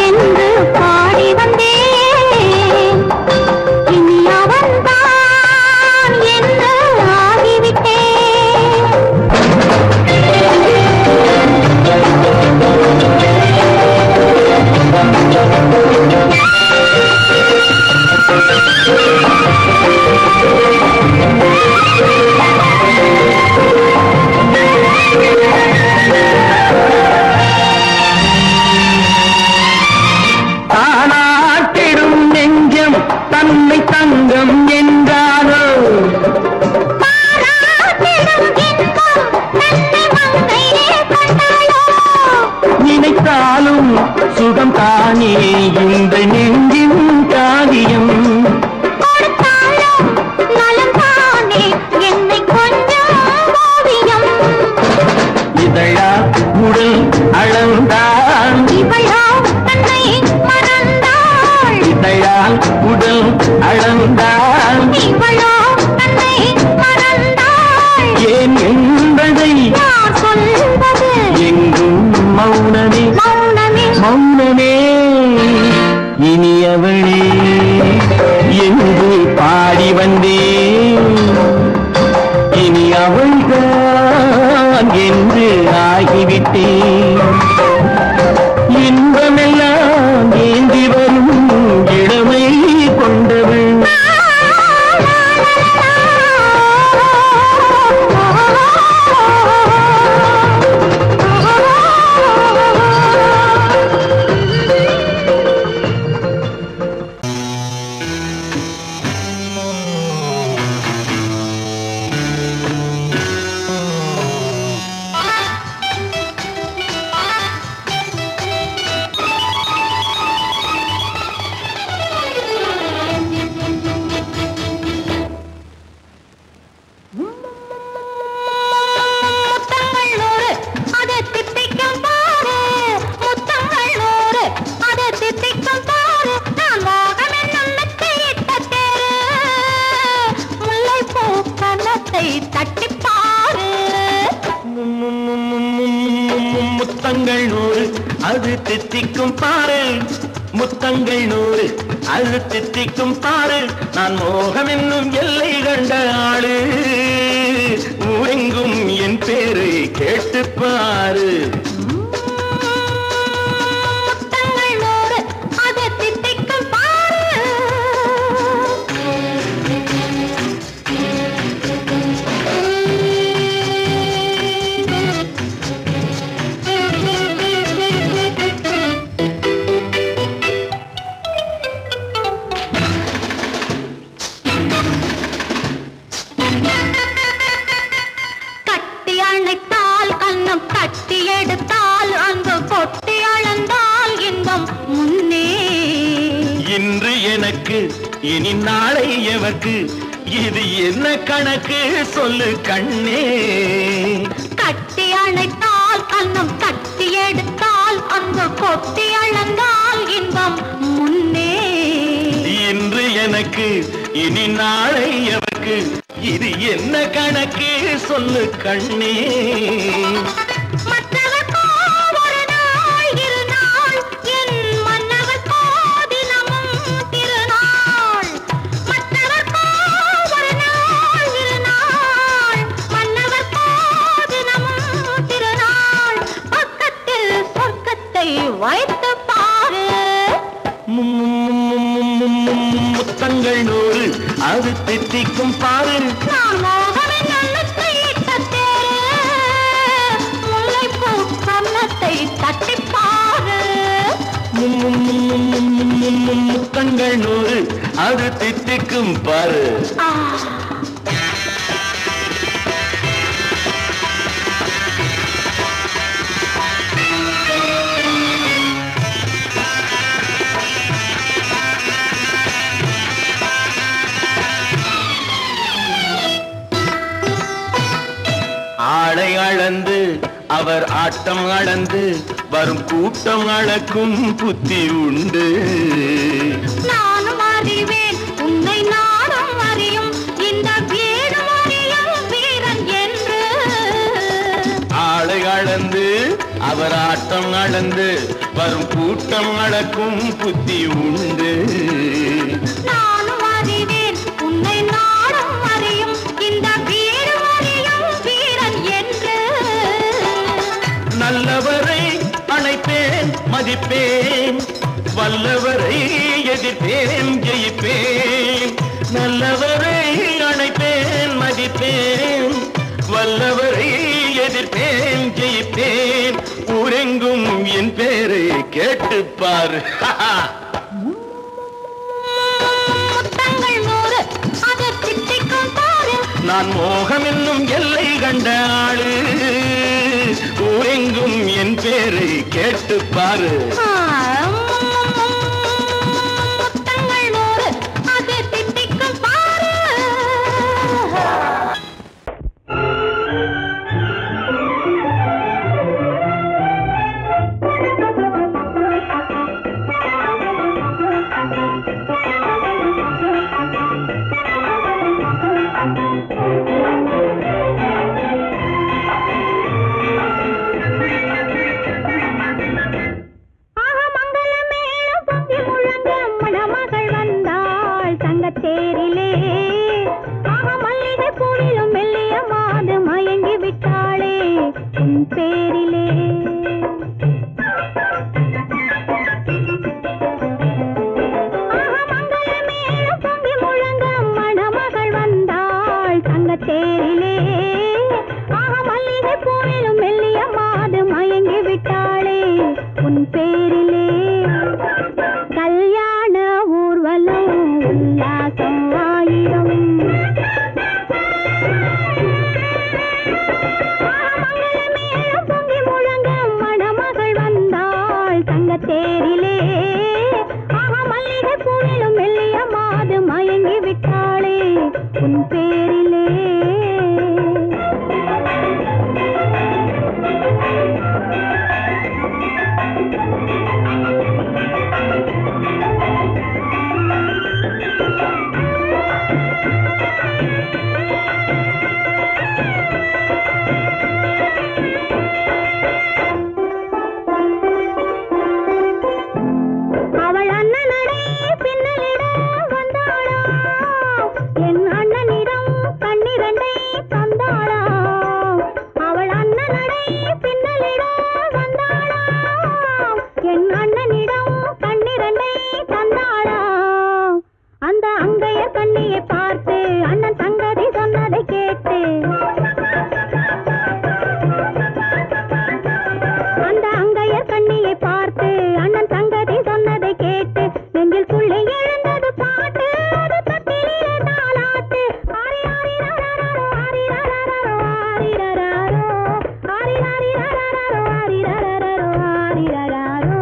என்று பாடி வந்தேன். இனி அவன்தான் என்று ஆகிவிட்டேன். தானாட்டிடும் நெஞ்சம் தன்னை தங்கம் என்றாரோ. நினைத்தாலும் சுகம் தானே இந்த நெஞ்சின் காரியம். இதழா உடல் அளந்தான். இதழால் உடல் அளந்தான். ஏன் என்பதை எங்கும் மௌனமே மௌனமே. இனியவளே என்று பாடி வந்தேன். இனி அவள்தான் என்று ஆகிவிட்டேன். இன்பமெல்லாம் ஏந்தி வரும் இளமை கொண்டவள். முத்தங்கள் 100 அது தித்திக்கும் பாரு. முத்தங்கள் 100 அது தித்திக்கும் பாரு. நான் மோகம் என்னும் எல்லை கண்ட ஆளு. ஊரெங்கும் என் பேரை கேட்டு பாரு. எனக்கு இனி நாளை எவர்க்கு இது என்ன கணக்கு சொல்லு கண்ணே கட்டி அணைத்தால் கண்ணம் கட்டி எடுத்தால் அந்த கொட்டி அளந்தால் இன்பம் முன்னே இன்று எனக்கு இனி நாளை எவர்க்கு இது என்ன கணக்கு சொல்லு கண்ணே வைத்து பாரு முத்தங்கள் நூறு அது தித்திக்கும் பாரு நான் மோகனின் நல்லத்தை இட்ட தேரு முல்லைப்பூ கன்னத்தை தட்டி பாரு முத்தங்கள் நூறு அது தித்திக்கும் பாரு ஆளை அளந்து அவர் ஆட்டம் அளந்து வரும் கூட்டம் அளக்கும் புத்தி உண்டு நானும் அறிவேன் உன்னை நானும் அறியும் இந்த வீடும் அறியும் வீரன் என்று ஆளை அளந்து அவர் ஆட்டம் அளந்து வரும் கூட்டம் அளக்கும் புத்தி உண்டு நானும் அறிவேன் உன்னை நானும் அறியும் இந்த வீடும் அறியும் வீரன் என்று நல்லவரை அணைப்பேன் மதிப்பேன் வல்லவரை எதிர்ப்பேன் ஜெயிப்பேன் நல்லவரை அணைப்பேன் மதிப்பேன் வல்லவரை எதிர்ப்பேன் ஜெயிப்பேன் ஊரெங்கும் என் பேரை கேட்டுப்பார் முத்தங்கள் நூறு அது திட்டிக்கும் பாரு நான் மோகம் என்னும் எல்லை கண்ட ஆளு ஊரெங்கும் என் பேரை கேட்டுப்பாரு முத்தங்கள் நூறு அது திட்டிக்கும் பாரு தேரிலே ஆக மல்லிகை பூவிலும் மெல்லிய மாது மயங்கி விட்டாளே உன் பேரிலே ஆக மங்கள மேளம் பொங்கி முழங்க மணமகள் வந்தாள் தங்க தேரிலே ஆக மல்லிகை பூவிலும் மெல்லிய மாது மயங்கி விட்டாளே உன் பேரிலே கல்யாண ஊர்வலம் உல்லாசம் ஆயிரம் மங்களமேளம் பொங்கி முழங்க மணமகள் வந்தாள் தங்க தேரிலே ஆக மல்லிகை பூவிலும் மெல்லிய மாது மயங்கி விட்டாளே உன் பேரிலே அவள் அண்ணனடே பின்னலிட வந்தாளா என் அண்ணனிடம் கண்ணிரண்டை தந்தாளா அவள் அண்ணனடே பின்னலிட வந்தாளா என் அண்ணனிடம் கண்ணிரண்டை தந்தாளா அந்த அங்கையர் கண்ணியை பார்த்து அண்ணன் சங்கதி சொன்னதை கேட்டு அந்த அங்கையர் கண்ணியை பார்த்து அண்ணன் சங்கதி சொன்னதை கேட்டு நெஞ்சில் துள்ளி எழுந்தது பாட்டு அது தட்டிலே தாலாட்டு ஆரி ஆரி ரரரரோ ஆரி ரரரரோ ஆரி ரரரோ ஆரி ஆரி ரரரரோ ஆரி ரரரரோ ஆரி ரரரோ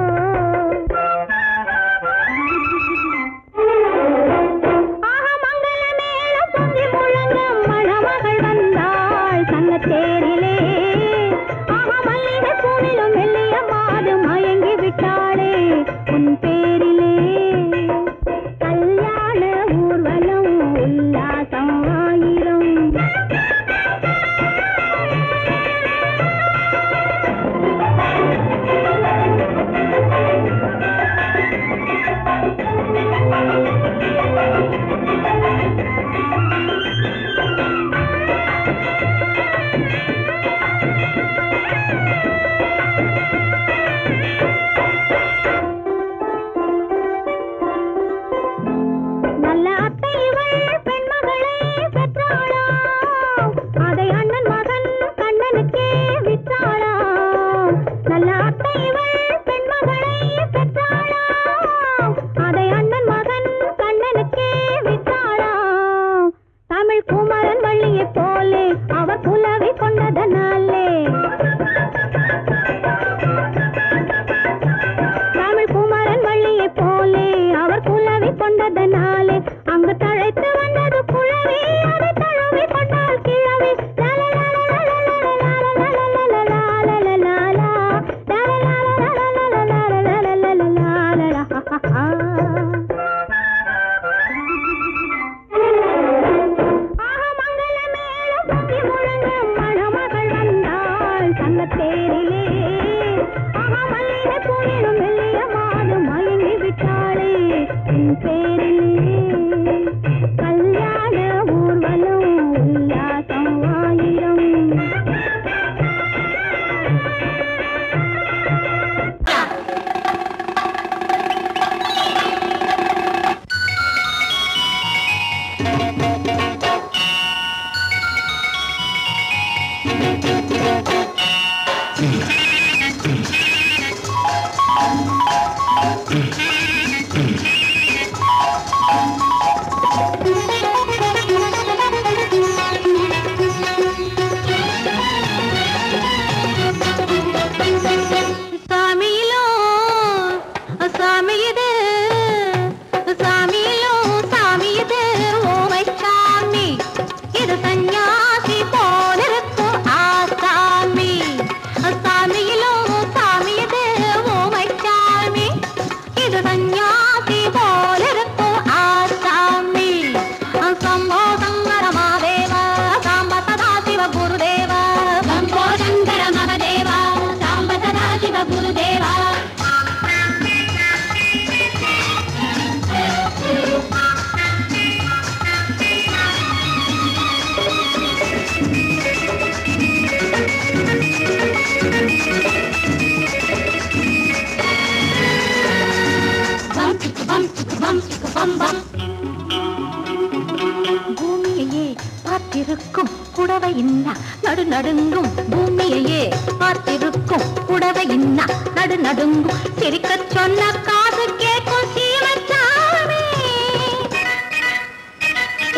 பூமியையே பார்த்திருக்கும் புடவை இன்னா நடு நடுங்கும், பூமியையே பார்த்திருக்கும் புடவை இன்னா நடு நடுங்கும், சிரிக்க சொன்ன காது கேட்கும் சீமச்சாமி.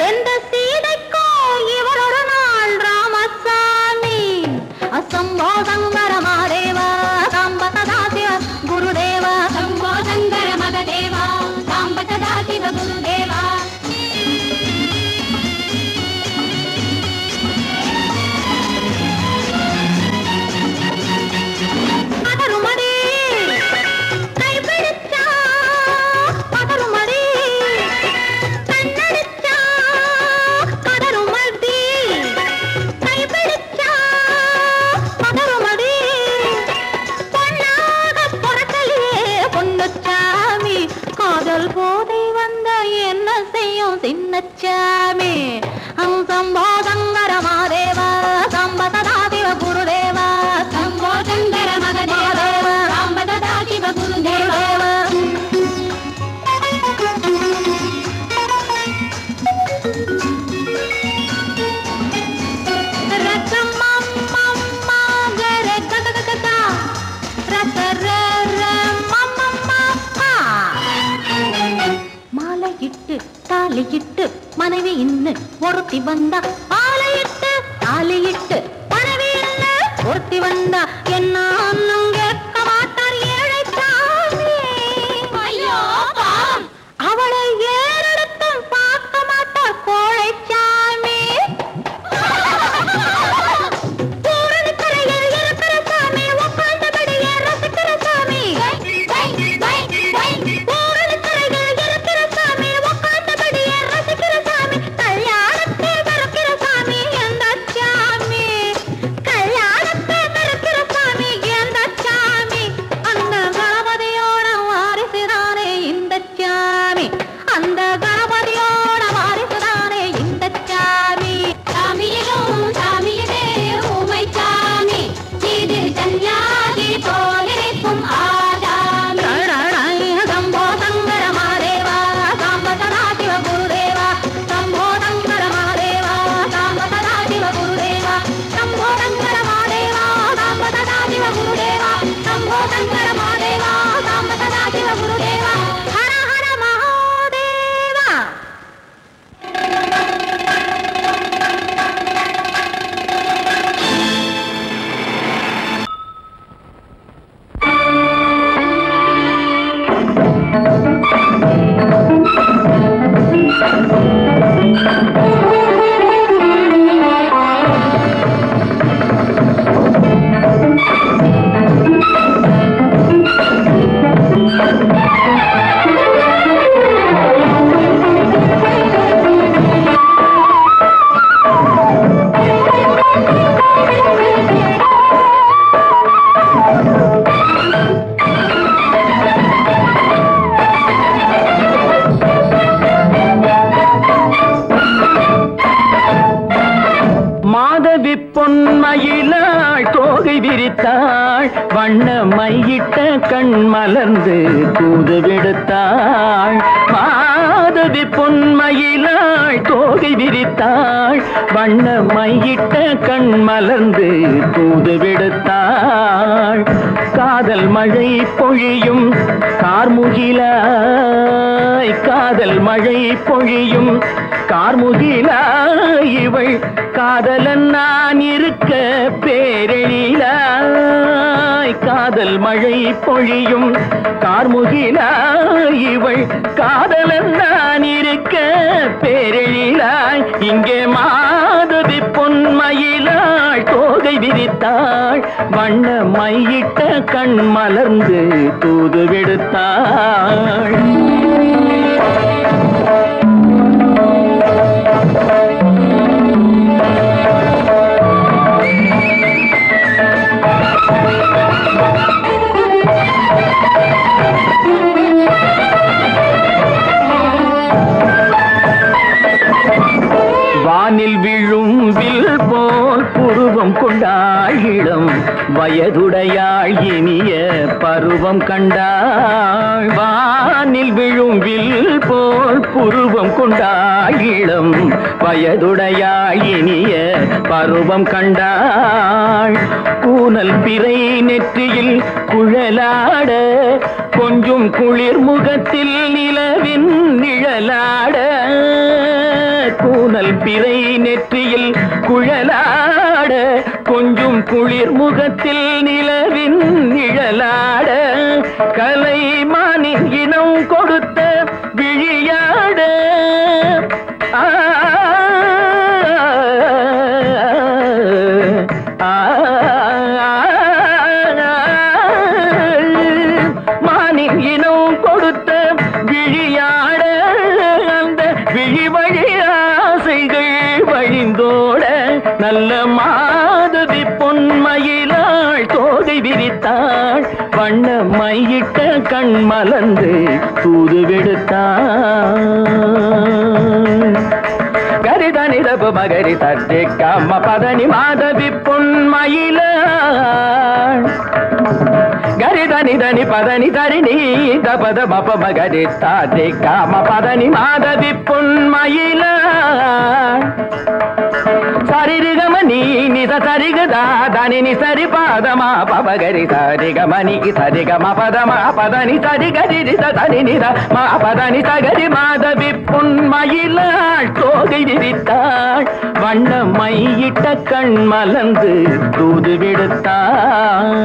எந்த சீதைக்கோ இவர் ஒரு நாள் ராமசாமி. அசம்போ சங்கர மகாதேவா சாம்ப சதா சிவ குருதேவா, சம்போ சங்கர மகதேவா சாம்ப சதா சிவ குருதேவா. சின்னச்சாமி சம்போ சங்கர மகாதேவா சாம்ப சதா சிவ குருதேவா, சம்போ சங்கர மகதேவா சாம்ப சதா சிவ குருதேவா. மாலையிட்டு தாலியிட்டு மனைவி இன்னு ஒருத்தி வந்தா, ஆலையிட்டு தாலியிட்டு மனைவி இன்னு ஒருத்தி வந்தா, என்ன கேட்க மாட்டார் ஏழை சாமி. ஐயோ அவளை ஏறெடுத்தும் பார்க்க மாட்டார் கோழை சாமி. பூரணிக்கரையில் இருக்கிற சாமி உட்கார்ந்தபடியே ரசிக்கிற சாமி. பொன்மயிலாள் தோகை விரித்தாள், வண்ண மையிட்ட கண் மலர்ந்து தூது விடுத்தாள். மாதவி பொன்மயிலாள் தோகை விரித்தாள், வண்ண மையிட்ட கண் மலர்ந்து தூது விடுத்தாள். காதல் மழை பொழியும் கார்முகிலாய் காதல் மழை பொழியும் கார்முகிலாய் இவள் காதலன் நான் இருக்க பேரெழிலாய் காதல் மழை பொழியும் கார்முகிலாய் இவள் காதலன் நான் இருக்க பேரெழிலாய் இங்கே மாதவி பொன்மயிலாள் தோகை விரித்தாள் வண்ண மையிட்ட கண் மலர்ந்து தூது விடுத்தாள் வானில் விழும் வில் போல் புருவம் கொண்டாள் இளம் வயதுடையாள் இனிய பருவம் கண்டாள் வானில் விழும் வில் போல் புருவம் கொண்டாள் இளம் வயதுடையாள் இனிய பருவம் கண்டாள் கூனல் பிறை நெற்றியில் குழலாட கொஞ்சம் குளிர் முகத்தில் நிலவின் நிழலாட கூனல் பிறை நெற்றியில் குழலாட கொஞ்சம் குளிர் முகத்தில் நிலவின் நிழலாட கலைமானின் இனம் கொடுத்த விழியாட மானின் இனம் கொடுத்த விழியாட அந்த விழி வழி ஆசைகள் வழிந்தோட நல்ல மாதவி பொன்மயிலாள் தோகை விரித்தாள் வண்ண மையிட்ட கண் மலர்ந்து தூது விடுத்தாள் கரிதனி தப மகரி தட்டி கம்ம பதனி மாதவி பொன்மயிலாள் கரிதனி தனி பதனி தரிணி தபத மப மகரி தாட்டி காம பதனி மாதவி பொன்மயிலாள் சரிகமணி நித சரிகதா தனி சரி பாதமா பபகரி சரிகமணி சரிகம பதமா பதனி சரிகரி தனி நித மா பதனி சகரி மாதவி பொன்மயிலாள் தோகை விரித்தாள் வண்ண மையிட்ட கண் மலர்ந்து தூது விடுத்தாள்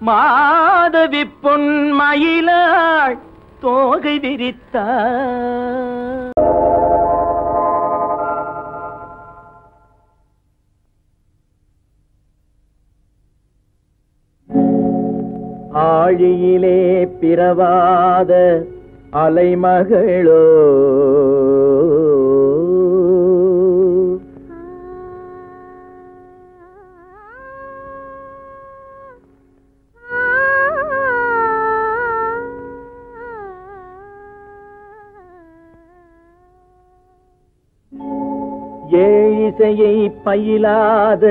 மாதவி பொன்மயிலாள் தோகை விரித்தாள் ஆழியிலே பிறவாத அலைமகளோ ஏழிசையை பயிலாத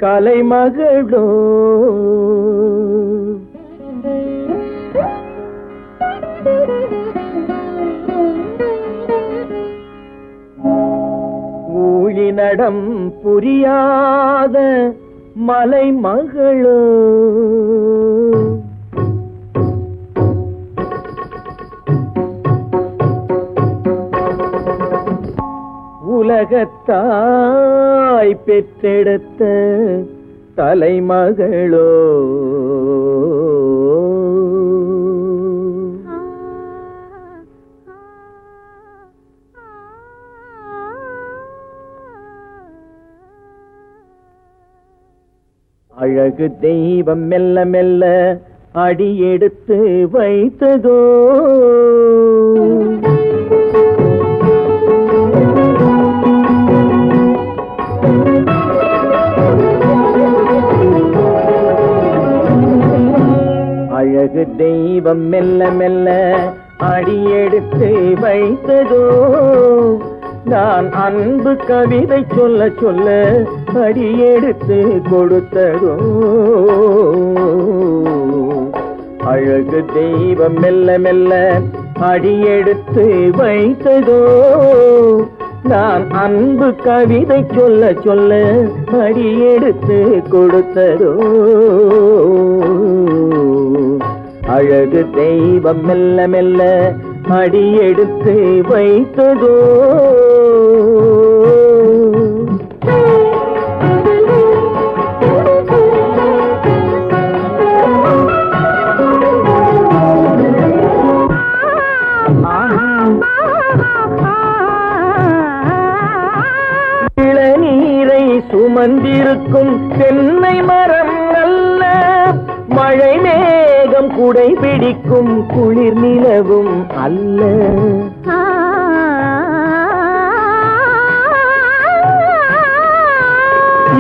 கலைமகளோ ஊழி நடம் புரியாத மலைமகளோ உலகத்தாய் பெற்றெடுத்த தலைமகளோ அழகு தெய்வம் மெல்ல மெல்ல அடியெடுத்து வைத்ததோ அழகு தெய்வம் மெல்ல மெல்ல அடியெடுத்து வைத்ததோ நான் அன்பு கவிதை சொல்ல சொல்ல அடியெடுத்து கொடுத்ததோ அழகு தெய்வம் மெல்ல மெல்ல அடியெடுத்து வைத்ததோ நான் அன்பு கவிதை சொல்ல சொல்ல அடியெடுத்து கொடுத்ததோ அழகு தெய்வம் மெல்ல மெல்ல அடியெடுத்து வைத்ததோ இளநீரை சுமந்திருக்கும் தென்னை மரம் அல்ல மழை மேகம் குடை பிடிக்கும் குளிர் நிலவும் அல்ல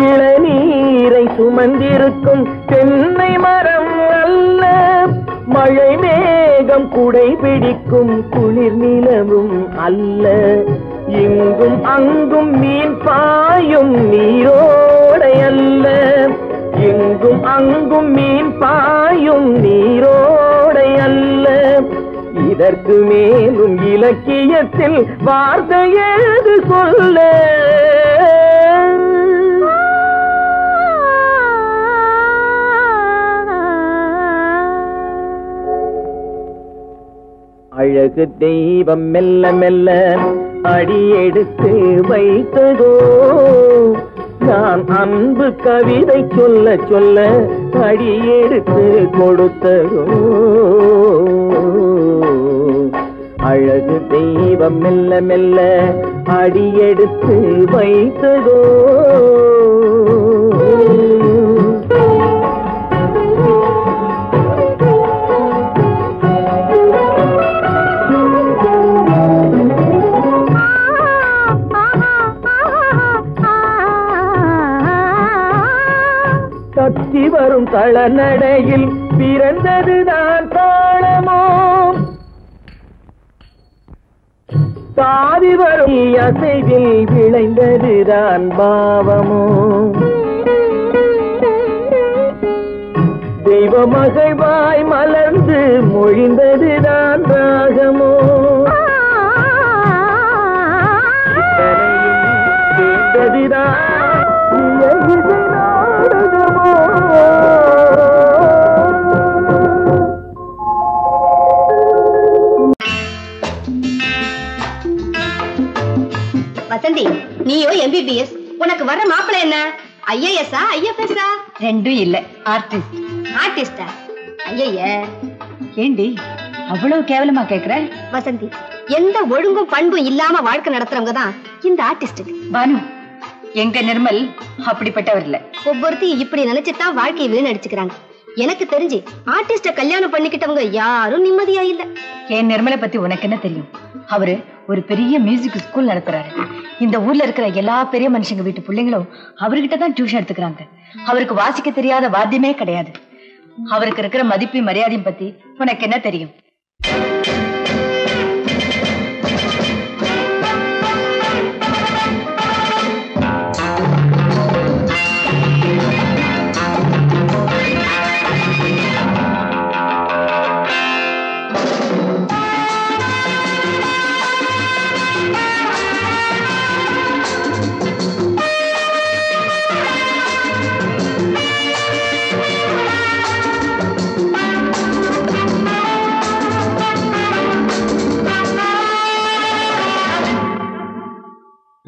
இளநீரை சுமந்திருக்கும் தென்னை மரம் அல்ல மழை மேகம் குடை பிடிக்கும் குளிர் நிலவும் அல்ல இங்கும் அங்கும் மீன் பாயும் நீரோடை அல்ல எங்கும் அங்கும் மீன் பாயும் நீரோடை அல்ல இதற்கு மேலும் இலக்கியத்தில் வார்த்தை ஏது சொல்ல அழகு தெய்வம் மெல்ல மெல்ல அடியெடுத்து வைத்ததோ நான் அன்பு கவிதை சொல்ல சொல்ல அடியெடுத்து கொடுத்ததோ அழகு தெய்வம் மெல்ல மெல்ல அடியெடுத்து வைத்ததோ தத்தி வரும் தளநடையில் பிறந்ததுதான் தாளமோ தாவி வரும் அசைவில் விளைந்ததுதான் பாவமோ தெய்வ மகிழ்வாய் மலர்ந்து மொழிந்ததுதான் ராகமோ கேட்டதுதான் வசந்தி, நீயோ MBBS, உனக்கு வர மாப்பிள்ளை என்ன IAS-ஆ IFS-ஆ? ரெண்டும் இல்ல, ஆர்டிஸ்ட். ஆர்டிஸ்டா? ஐய, ஏண்டி அவ்வளவு கேவலமா கேக்குற? வசந்தி, எந்த ஒழுங்கும் பண்பும் இல்லாம வாழ்க்கை நடத்துறவங்க தான் இந்த ஆர்டிஸ்ட். பானு, எங்க நிர்மல் அப்படிப்பட்டவர் இல்ல. ஒவ்வொருத்தையும் இப்படி நினைச்சுதான் வாழ்க்கையை வீணடிச்சுக்கிறாங்க. எனக்கு தெரிஞ்சு ஆர்டிஸ்ட கல்யாணம் பண்ணிக்கிட்டவங்க யாரும் நிம்மதியா இல்ல. என் நிர்மலை பத்தி உனக்கு என்ன தெரியும்? அவரு ஒரு பெரிய மியூசிக் ஸ்கூல் நடத்துறாரு. இந்த ஊர்ல இருக்கிற எல்லா பெரிய மனுஷங்க வீட்டு பிள்ளைங்களும் அவர்கிட்ட தான் டியூஷன் எடுத்துக்கிறாங்க. அவருக்கு வாசிக்க தெரியாத வாத்தியமே கிடையாது. அவருக்கு இருக்கிற மதிப்பு மரியாதையும் பத்தி உனக்கு என்ன தெரியும்?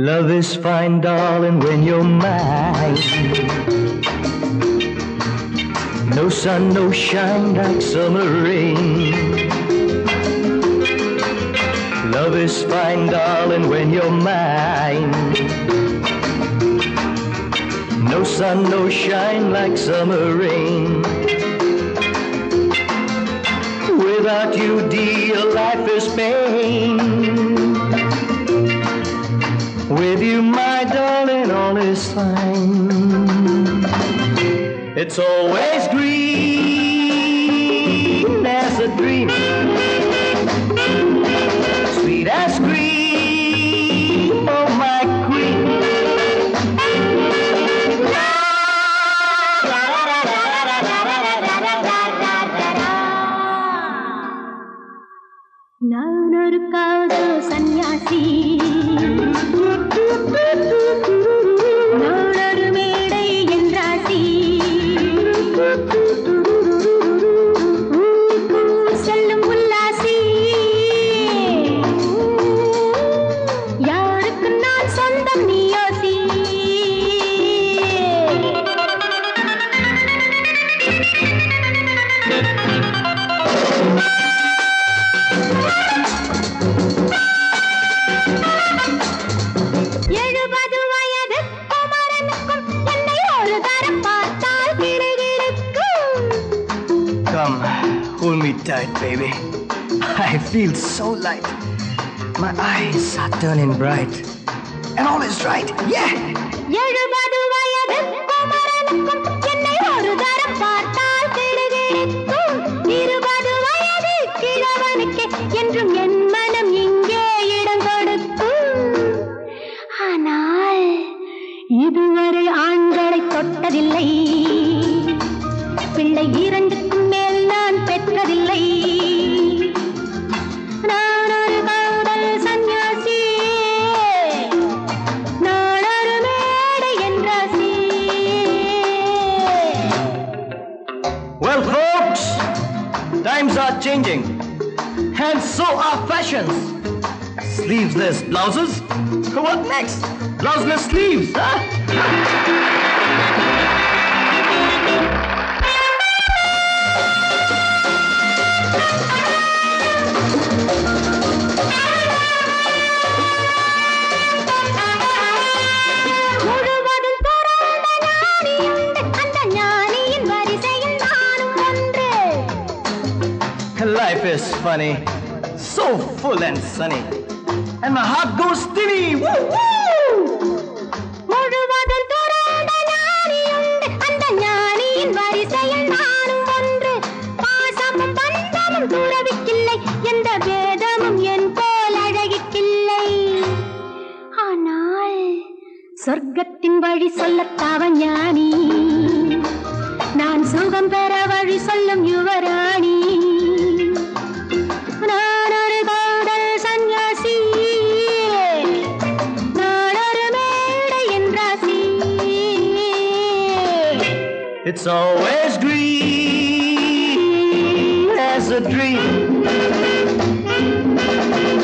Love is fine, darling, when you're mine. No sun, no shine like summer rain. Love is fine, darling, when you're mine. No sun, no shine like summer rain. Without you, dear, life is pain. With you, my darling, all is fine. It's always green tight, baby. I feel so light. My eyes are turning bright. And all is right, yeah! 70 வயது குமரனுக்கும் என்னை ஒரு தரம் பார்த்தால் கிடுகிடுக்கும். 20 வயது கிழவனுக்கு என்றும் என் மனம் இங்கே இடம் கொடுக்கும். ஆனால் இதுவரை ஆண்களை தொட்டதில்லை, பிள்ளை 2க்கும் மேல் நான் பெற்றதில்லை. நான் ஒரு காதல் சன்னியாசி, நான் ஒரு மேடை என்றாசி. Well, folks, times are changing. And so are fashions. Sleeveless blouses? What next? Blouseless sleeves, huh? முழுவதும் துறந்த ஞானியுண்டு, அந்த ஞானியின் வரிசையில் நானும் ஒன்று. Life is funny, so full and sunny. And my heart goes steady. Woo, woo! முழுவதும் துறந்த ஞானியுண்டு, அந்த ஞானியின் வரிசையில் நானும் ஒன்று. பாசமும் பந்தமும் துறவிக்கில்லை, எந்த பேதமும் என் போல் அழகிக்கில்லை. ஆனால் சொர்க்கத்தின் வழி சொல்லத்தாவ ஞானி, நான் சுகம் பெற வழி சொல்லும் யுவராணி. நான் ஒரு காதல் சன்னியாசி, நான் ஒரு மேடை என்றாசி. It's always green as a dream,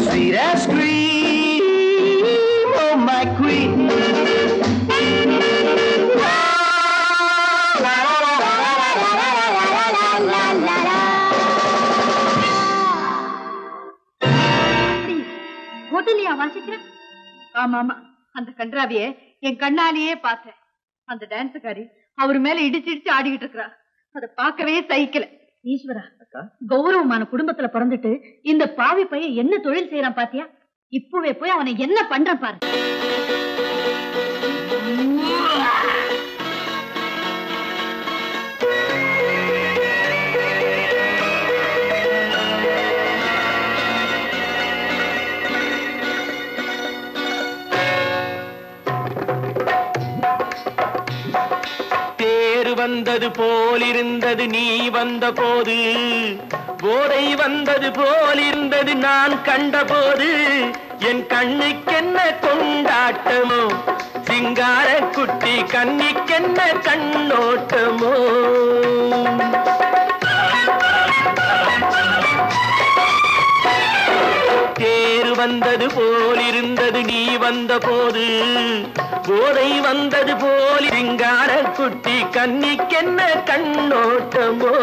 sweet as cream, oh my queen. ஹோட்டலியா வாசிக்கிற? ஆமா ஆமா, அந்த கன்றாவிய என் கண்ணாலேயே பார்த்தேன். அந்த டான்ஸுக்காரி அவர் மேல இடிச்சு ஆடிக்கிட்டு இருக்கிறா. அதை பார்க்கவே சகிக்கல. ஈஸ்வரா, கௌரவமான குடும்பத்துல பிறந்துட்டு இந்த பாவி பையன் என்ன தொழில் செய்யறான் பாத்தியா? இப்பவே போய் அவனை என்ன பண்றான் பாரு. வந்தது போலிருந்தது நீ வந்த போது, போதை வந்தது போலிருந்தது நான் கண்டபோது, என் கண்ணுக்கென்ன கொண்டாட்டமோ, சிங்கார குட்டி கண்ணிக்கென்ன கண்ணோட்டமோ. தேர் வந்தது போலிருந்தது நீ வந்த போது, போதை வந்தது போல் சிங்கார குட்டி கண்ணிக்கென்ன கண்ணோட்டமோ.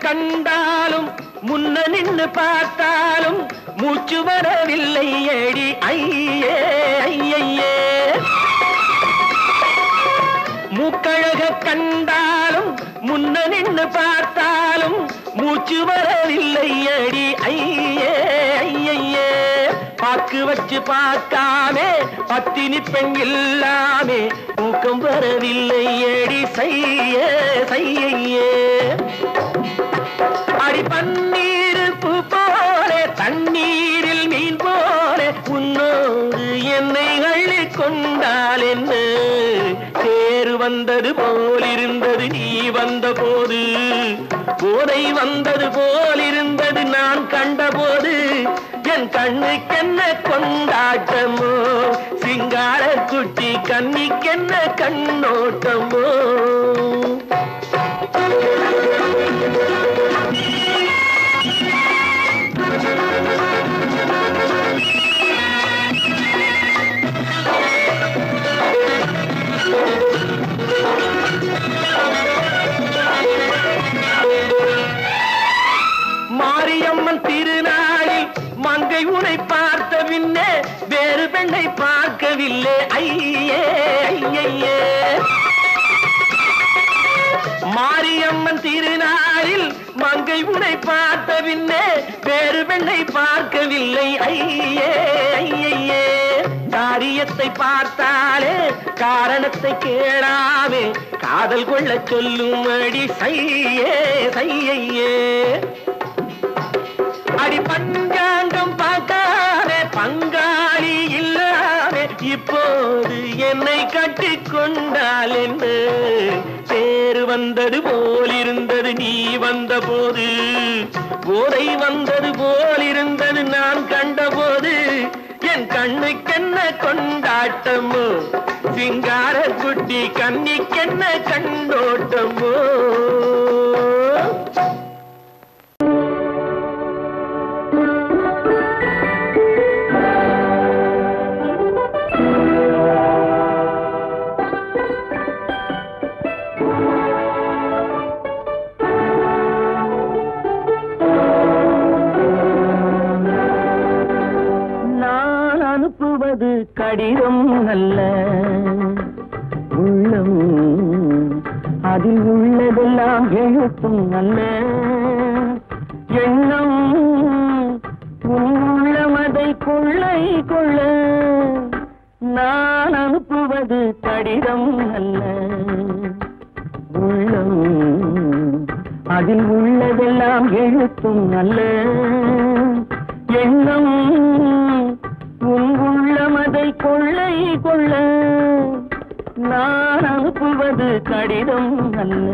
கண்டாலும் முன்ன நின்று பார்த்தாலும் மூச்சு வரவில்லை ஏடி ஐயே ஐயே. மூக்கழக கண்டாலும் முன்ன நின்று பார்த்தாலும் மூச்சு வரவில்லை ஏடி ஐயே ஐயே. பாக்கு வச்சு பார்க்காமே பத்தினி பெண் இல்லாமே ஊக்கம் வரவில்லை ஏடி செய்ய செய்யே. அடி பன்னீர் பூ போல தண்ணீரில் மீன் போல உன்னோடு என்னை அள்ளி கொண்டால் என்ன. தேர் வந்தது போலிருந்தது நீ வந்த போது, போதை வந்தது போலிருந்தது நான் கண்டபோது, என் கண்ணுக்கென்ன கொண்டாட்டமோ, சிங்கார குட்டி கண்ணிக்கென்ன கண்ணோட்டமோ. பின்னே வேறு பெண்ணை பார்க்கவில்லை ஐயே ஐயே. மாரியம்மன் திருநாளில் மங்கை உன்னை பார்த்த பின்னே வேறு பெண்ணை பார்க்கவில்லை ஐயே ஐயே. காரியத்தை பார்த்தாலே காரணத்தை கேளாமே காதல் கொள்ள சொல்லும்படி சையே சையே. அடி பஞ்சாங்கம் பார்க்காதே பங்காளி இல்லாமே இப்போது என்னை கட்டிக்கொண்டால் என்ன. தேர் வந்தது போலிருந்தது நீ வந்த போது, போதை வந்தது போலிருந்தது நான் கண்டபோது. என் கண்ணுக்கென்ன கொண்டாட்டமோ சிங்கார குட்டி கண்ணிக்கென்ன கண்டோட்டமோ. கடிதம் அல்ல உள்ளம், அதில் உள்ளதெல்லாம் எழுத்தும் அல்ல எண்ணம். உள்ளமதை கொள்ளை கொள்ள நான் அனுப்புவது கடிதம் அல்ல உள்ளம், அதில் உள்ளதெல்லாம் எழுத்தும் அல்ல எண்ணம். உள்ளமதை கொள்ளை கொள்ள நான் அனுப்புவது கடிதம் அல்ல.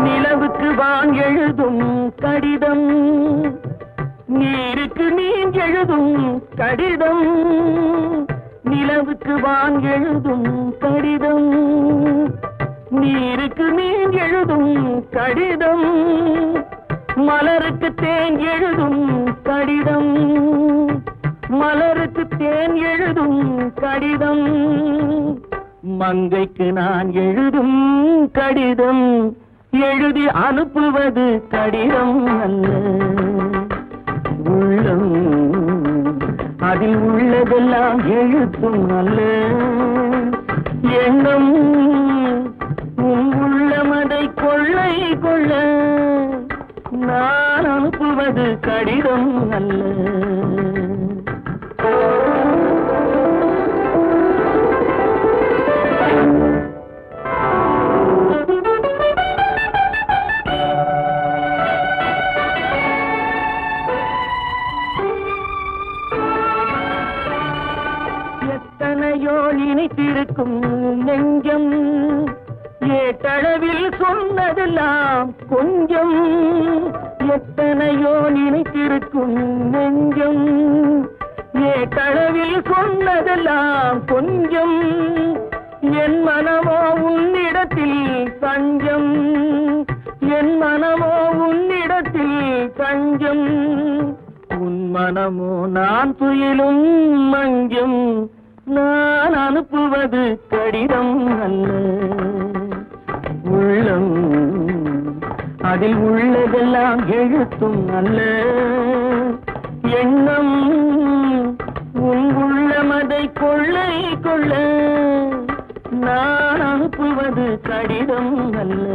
நிலவுக்கு வான் எழுதும் கடிதம், நீருக்கு நீர் எழுதும் கடிதம். நிலவுக்கு வான் எழுதும் கடிதம், நீருக்கு நீர் எழுதும் கடிதம். மலருக்கு தேன் எழுதும் கடிதம், மலருக்கு தேன் எழுதும் கடிதம். மங்கைக்கு நான் எழுதும் கடிதம், எழுதி அனுப்புவது கடிதம் அல்ல உள்ளம், அதில் உள்ளதெல்லாம் எழுத்தும் அல்ல எண்ணம். உள்ளமதை கொள்ளை கொள்ள நான் அனுப்புவது கடிதம் அல்ல. நினைத்திருக்கும் நெஞ்சம் ஏட்டளவில் சொன்னதெல்லாம் கொஞ்சம். எத்தனையோ நினைத்திருக்கும் நெஞ்சம் ஏட்டளவில் சொன்னதெல்லாம் கொஞ்சம். என் மனமோ உன்னிடத்தில் தஞ்சம், என் மனமோ உன்னிடத்தில் தஞ்சம். உன் மனமோ நான் துயிலும் மஞ்சம். நான் அனுப்புவது கடிதம் அல்ல உள்ளம், அதில் உள்ளதெல்லாம் எழுத்தும் அல்ல எண்ணம். உன் உள்ளமதை கொள்ளை கொள்ள நான் அனுப்புவது கடிதம் அல்ல.